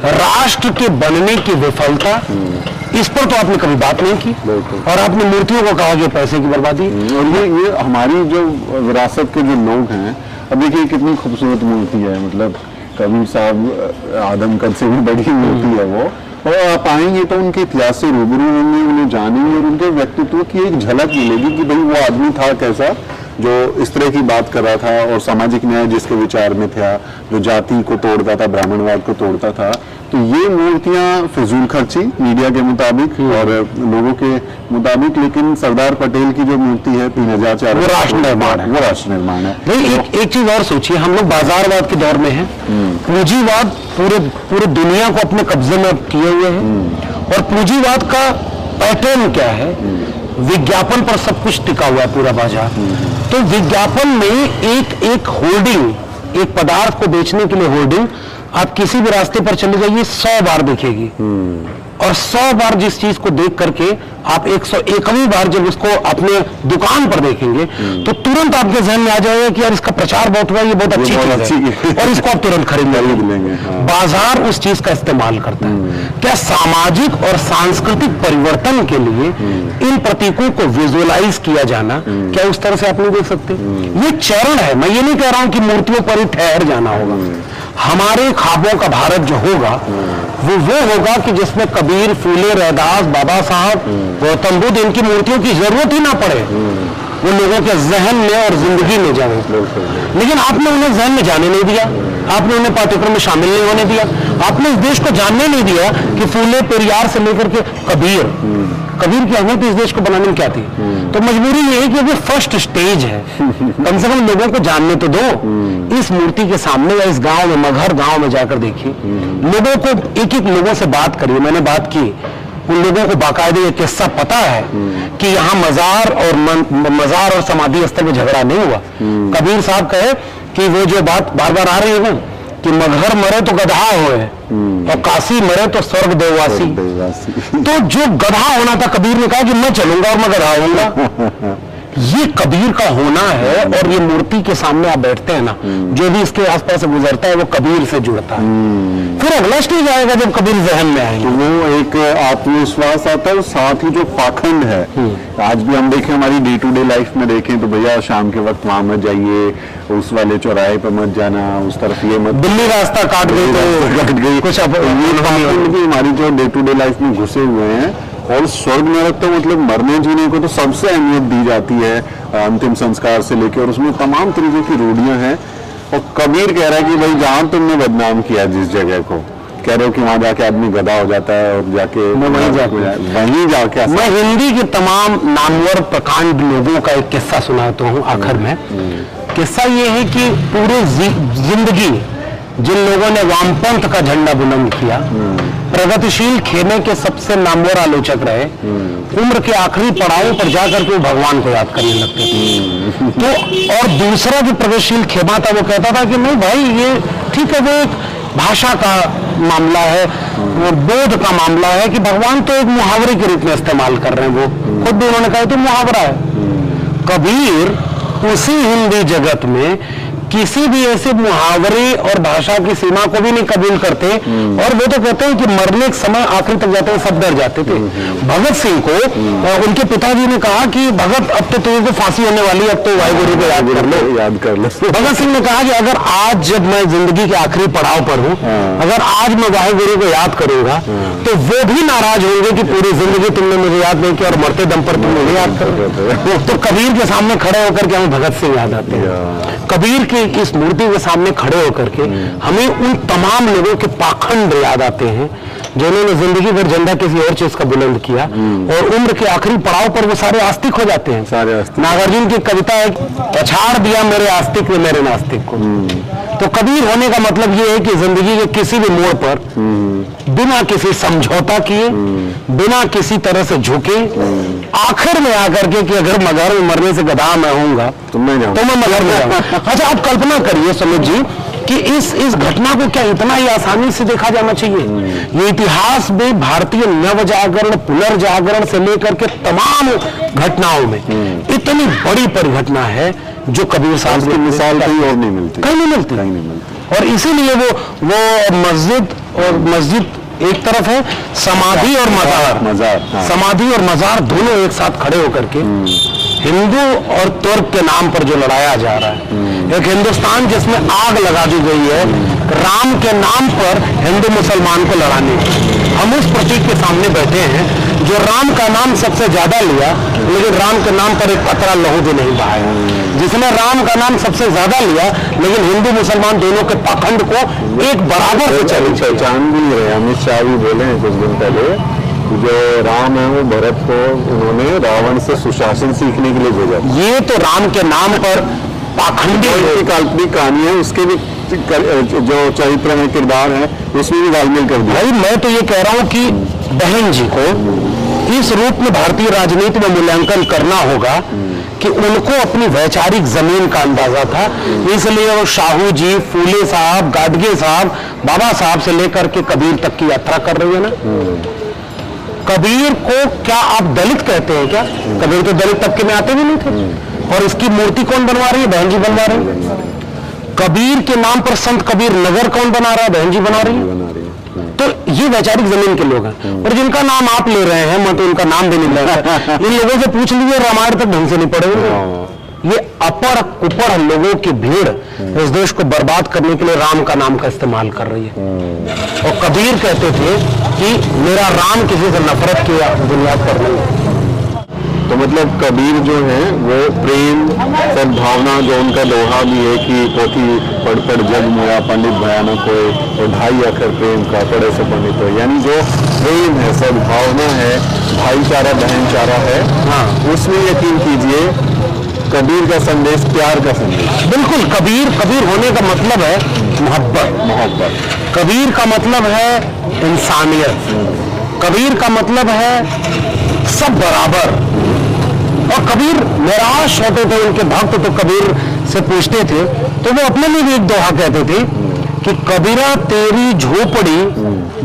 राष्ट्र के बनने की विफलता, इस पर तो आपने कभी बात नहीं की और आपने मूर्तियों को कहा जो पैसे की बर्बादी।
और ये हमारी जो विरासत के जो लोग हैं, अब देखिए कितनी खूबसूरत मूर्ति है, मतलब कबीर साहब आदमकद से भी बड़ी मूर्ति है वो, और आप आएंगे तो उनके इतिहास से रूबरू होंगे, उन्हें जानेंगे और उनके व्यक्तित्व की एक झलक मिलेगी कि भाई वो आदमी था कैसा जो इस तरह की बात कर रहा था और सामाजिक न्याय जिसके विचार में था, जो जाति को तोड़ता था, ब्राह्मणवाद को तोड़ता था। तो ये मूर्तियां फिजूल खर्ची मीडिया के मुताबिक और लोगों के मुताबिक, लेकिन सरदार पटेल की जो मूर्ति है 3004
वो राष्ट्र निर्माण है,
वो राष्ट्र निर्माण है।
नहीं, एक चीज और सोचिए, हम लोग बाजारवाद के दौर में हैं, पूंजीवाद पूरे दुनिया को अपने कब्जे में किए हुए हैं और पूंजीवाद का पैटर्न क्या है, विज्ञापन पर सब कुछ टिका हुआ है पूरा बाजार। तो विज्ञापन में एक होर्डिंग, एक पदार्थ को बेचने के लिए होर्डिंग आप किसी भी रास्ते पर चले जाइए 100 बार दिखेगी और 100 बार जिस चीज को देख करके आप 101वीं बार जब उसको अपने दुकान पर देखेंगे तो तुरंत आपके जहन में आ जाएगा कि यार इसका प्रचार बहुत हुआ, ये बहुत अच्छी चीज है और इसको आप तुरंत खरीद लेंगे। बाजार उस चीज का इस्तेमाल करता है। क्या सामाजिक और सांस्कृतिक परिवर्तन के लिए इन प्रतीकों को विजुअलाइज किया जाना, क्या उस तरह से आप नहीं देख सकते? ये चरण है। मैं ये नहीं कह रहा हूं कि मूर्तियों पर ही ठहर जाना होगा। हमारे ख्वाबों का भारत जो होगा वो होगा कि जिसमें कबीर, फूले, रैदास, बाबा साहब, गौतम बुद्ध, इनकी मूर्तियों की जरूरत ही ना पड़े, वो लोगों के जहन में और जिंदगी में जाए। लेकिन आपने उन्हें जहन में जाने नहीं दिया, आपने उन्हें पाठ्यक्रम में शामिल नहीं होने दिया, आपने इस देश को जानने नहीं दिया कि फूले, पेरियार से लेकर के कबीर की अहमियत इस देश को बनाने में क्या थी। तो मजबूरी ये है कि अभी फर्स्ट स्टेज है, कम से कम लोगों को जानने तो दो। इस मूर्ति के सामने या इस गांव में, मगहर गांव में जाकर देखिए, लोगों को एक लोगों से बात करिए। मैंने बात की, उन लोगों को बाकायदे ये किस्सा पता है कि यहाँ मजार और समाधि स्थल में झगड़ा नहीं हुआ। कबीर साहब कहे कि वो जो बात बार बार आ रही है ना कि मगहर मरे तो गधा होए और काशी मरे तो स्वर्ग देववासी। तो जो गधा होना था, कबीर ने कहा कि मैं चलूंगा और मैं गधा होऊंगा। ये कबीर का होना है। और ये मूर्ति के सामने आप बैठते हैं ना, जो भी इसके आसपास से गुजरता है वो कबीर से जुड़ता है। फिर अगला स्टेज आएगा जब कबीर जहन में आएंगे,
तो वो एक आत्मविश्वास आता है। और साथ ही जो पाखंड है, आज भी हम देखें हमारी डे टू डे लाइफ में देखें तो भैया शाम के वक्त वहां मत जाइए, उस वाले चौराहे पर मत जाना, उस तरफ ये मत,
दिल्ली रास्ता काट गई तो
कुछ हमारी जो डे टू डे लाइफ में घुसे हुए हैं और स्वर्ग नरक तो मतलब मरने जीने को तो सबसे अहमियत दी जाती है, अंतिम संस्कार से लेकर, और उसमें तमाम तरीके की रूढ़ियां हैं। और कबीर कह रहा है कि भाई जहां तुमने बदनाम किया जिस जगह को, कह रहे हो कि वहां जाके आदमी गधा हो जाता है और जाके वहीं जाके
मैं हिंदी के तमाम नामवर प्रकांड लोगों का एक किस्सा सुनाता हूँ आखिर में। किस्सा ये है कि पूरे जिंदगी जिन लोगों ने वामपंथ का झंडा बुलंद किया, प्रगतिशील खेमे के सबसे नामवर आलोचक रहे, उम्र के आखिरी पड़ाव पर जाकर के भगवान को याद करने लगते थे। तो और दूसरा जो प्रगतिशील खेमा था वो कहता था कि नहीं भाई ये ठीक है, वो एक भाषा का मामला है, वो बोध का मामला है कि भगवान तो एक मुहावरे के रूप में इस्तेमाल कर रहे हैं। वो खुद भी उन्होंने कहा तो मुहावरा है। कबीर उसी हिंदी जगत में किसी भी ऐसे मुहावरे और भाषा की सीमा को भी नहीं कबूल करते, और वो तो कहते हैं कि मरने के समय आखिरी तक जाते हैं सब डर जाते थे। भगत सिंह को उनके पिताजी ने कहा कि भगत अब तो तुझे फांसी होने वाली है, अब तो वाहिगुरु को याद कर लो। भगत सिंह ने कहा कि अगर आज जब मैं जिंदगी के आखिरी पड़ाव पर हूँ, अगर आज मैं वाहिगुरु को याद करूंगा तो वो भी नाराज होंगे कि पूरी जिंदगी तुमने मुझे याद नहीं किया और मरते दम पर तुम मुझे याद करोगे। तो कबीर के सामने खड़े होकर के हमें भगत सिंह याद आते हैं। कबीर की इस मूर्ति के सामने खड़े होकर के हमें उन तमाम लोगों के पाखंड याद आते हैं जिन्होंने जिंदगी भर झंडा किसी और चीज का बुलंद किया, और उम्र के आखिरी पड़ाव पर वो सारे आस्तिक हो जाते हैं। नागार्जुन की कविता है, पछाड़ दिया मेरे आस्तिक ने मेरे नास्तिक को। तो कबीर होने का मतलब ये है कि जिंदगी के किसी भी मोड़ पर बिना किसी समझौता किए, बिना किसी तरह से झुके, आखिर में आकर के कि अगर मगर में मरने से गधा मैं होऊंगा तो मैं मगर में जाऊंगा। अच्छा आप कल्पना करिए सुमित जी कि इस घटना को क्या इतना ही आसानी से देखा जाना चाहिए? ये इतिहास में भारतीय नवजागरण, पुनर्जागरण से लेकर के तमाम घटनाओं में इतनी बड़ी परिघटना है जो कबीर साहब की मिसाल कहीं और नहीं मिलती, कहीं नहीं मिलती। और इसीलिए वो मस्जिद एक तरफ है, समाधि और मजार, समाधि और मजार दोनों एक साथ खड़े होकर के हिंदू और तुर्क के नाम पर जो लड़ाया जा रहा है, एक हिंदुस्तान जिसमें आग लगा दी गई है राम के नाम पर हिंदू मुसलमान को लड़ाने। हम उस प्रतीक के सामने बैठे हैं जो राम का नाम सबसे ज्यादा लिया, लेकिन राम के नाम पर एक कतरा लहू भी नहीं बहाया, जिसने राम का नाम सबसे ज्यादा लिया लेकिन हिंदू मुसलमान दोनों के पाखंड को एक बराबर से
पहचान भी नहीं रहे। अमित शाह भी बोले हैं कुछ दिन पहले, जो राम है वो भरत को उन्होंने रावण से सुशासन सीखने के लिए भेजा।
ये तो राम के नाम पर पाखंडी
काल्पनिक कहानी है, उसके भी जो चरित्र है, किरदार है, उसमें भी गालमेल कर दिया।
भाई मैं तो ये कह रहा हूँ कि बहन जी को इस रूप में भारतीय राजनीति में मूल्यांकन करना होगा कि उनको अपनी वैचारिक जमीन का अंदाजा था, इसलिए वो शाहू जी, फूले साहब, गाडगे साहब, बाबा साहब से लेकर के कबीर तक की यात्रा कर रही है ना। कबीर को क्या आप दलित कहते हैं क्या? कबीर तो दलित तबके में आते भी नहीं थे। और इसकी मूर्ति कौन बनवा रही है? बहन जी बनवा रही है। कबीर के नाम पर संत कबीर नगर कौन बना रहा है? बहन जी बना रही है। तो ये वैचारिक जमीन के लोग हैं, और जिनका नाम आप ले रहे हैं, मैं तो उनका नाम भी नहीं ले रहा, इन लोगों से पूछ लीजिए रामायण तक ढंग से नहीं पढ़े होंगे। ये अपर कुपड़ लोगों की भीड़ इस देश को बर्बाद करने के लिए राम का नाम का इस्तेमाल कर रही है। और कबीर कहते थे कि मेरा राम किसी से नफरत की बुनियाद पर नहीं है।
तो मतलब कबीर जो है वो प्रेम, सद्भावना, जो उनका दोहा भी है कि पोथी पढ़ पढ़ जग मोया पंडित भयानक होए, और ढाई अक्षर प्रेम का पढ़े से पंडित हो। यानी जो प्रेम है, सद्भावना है, भाईचारा, बहनचारा है, उसमें यकीन कीजिए कबीर का संदेश प्यार का संदेश।
बिल्कुल, कबीर होने का मतलब है मोहब्बत। कबीर का मतलब है इंसानियत। कबीर का मतलब है सब बराबर। और कबीर निराश होते थे उनके भक्त, तो कबीर से पूछते थे तो वो अपने लिए भी एक दोहा कहते थे कि कबीरा तेरी झोपड़ी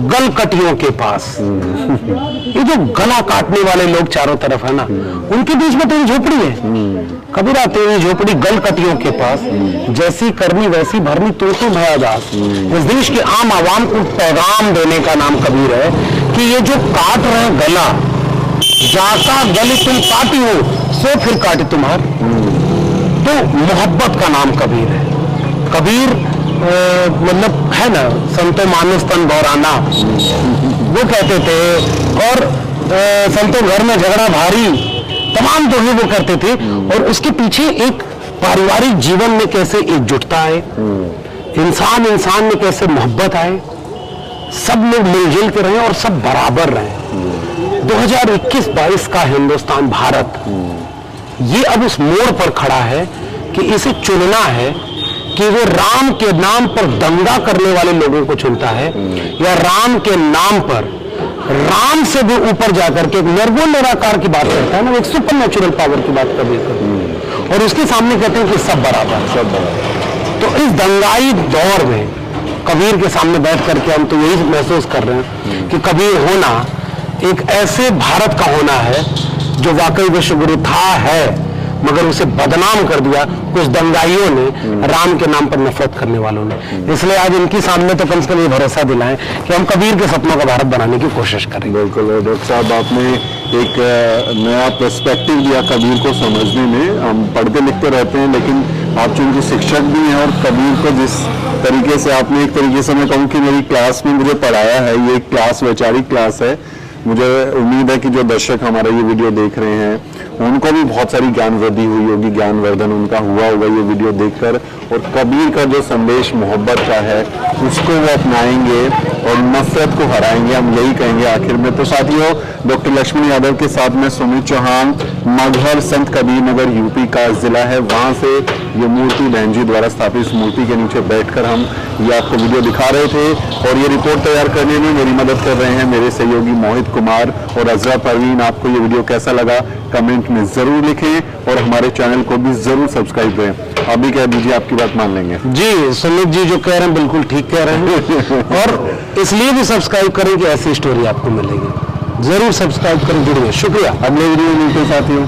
गल कटियों के पास। ये जो गला काटने वाले लोग चारों तरफ है ना, उनके बीच में तेरी झोपड़ी है। कबीरा तेरी झोपड़ी गल कटियों के पास, जैसी करनी वैसी भरनी तू भयादास। इस देश के आम आवाम को पैगाम देने का नाम कबीर है कि ये जो काट रहे हैं गला, जाका गली तुम काटी हो सो फिर काटे तुम्हार। तो मोहब्बत का नाम कबीर है। कबीर मतलब है ना, संतो मानुस तन गौराना वो कहते थे। और संतों घर में झगड़ा भारी, तमाम दोहे वो करते थे। और उसके पीछे एक पारिवारिक जीवन में कैसे एकजुटता है, इंसान इंसान में कैसे मोहब्बत आए, सब लोग मिलजुल के रहे और सब बराबर रहे। 2021-22 का हिंदुस्तान भारत ये अब उस मोड़ पर खड़ा है कि इसे चुनना है कि वो राम के नाम पर दंगा करने वाले लोगों को चुनता है या राम के नाम पर राम से भी ऊपर जाकर के एक निर्गुण निराकार की बात करता है ना, एक सुपर नेचुरल पावर की बात कर और उसके सामने कहते हैं कि सब बराबर, सब बराबर। तो इस दंगाई दौर में कबीर के सामने बैठ करके हम तो यही महसूस कर रहे हैं कि कबीर होना एक ऐसे भारत का होना है जो वाकई विश्वगुरु था है, मगर उसे बदनाम कर दिया कुछ दंगाइयों ने, राम के नाम पर नफरत करने वालों ने। इसलिए आज इनके सामने तो कम से कम ये भरोसा दिलाएं कि हम कबीर के सपनों का भारत बनाने की कोशिश करें।
बिल्कुल डॉक्टर साहब, आपने एक नया पर्सपेक्टिव दिया कबीर को समझने में। हम पढ़ते लिखते रहते हैं, लेकिन आप चूंकि शिक्षक भी हैं और कबीर को जिस तरीके से आपने, एक तरीके से मैं कहूँ कि मेरी क्लास में मुझे पढ़ाया है, ये क्लास वैचारिक क्लास है। मुझे उम्मीद है कि जो दर्शक हमारा ये वीडियो देख रहे हैं उनको भी बहुत सारी ज्ञान वृद्धि हुई होगी, ज्ञानवर्धन उनका हुआ होगा ये वीडियो देखकर, और कबीर का जो संदेश मोहब्बत का है उसको वो अपनाएंगे और नफरत को हराएंगे, हम यही कहेंगे आखिर में। तो साथियों, डॉक्टर लक्ष्मण यादव के साथ में सुमित चौहान, मगहर संत कबीर नगर यूपी का जिला है, वहां से ये मूर्ति बहन जी द्वारा स्थापित इस मूर्ति के नीचे बैठकर हम ये आपको वीडियो दिखा रहे थे। और ये रिपोर्ट तैयार करने में मेरी मदद कर रहे हैं मेरे सहयोगी मोहित कुमार और अजरा परवीन। आपको ये वीडियो कैसा लगा कमेंट में जरूर लिखें और हमारे चैनल को भी जरूर सब्सक्राइब करें। अभी कह दीजिए, आपकी बात मान लेंगे।
जी, सुमित जी जो कह रहे हैं बिल्कुल ठीक कह रहे हैं और इसलिए भी सब्सक्राइब करें कि ऐसी स्टोरी आपको मिलेगी। जरूर सब्सक्राइब करें, जुड़िए। शुक्रिया।
अगले वीडियो में मिलते हैं साथियों।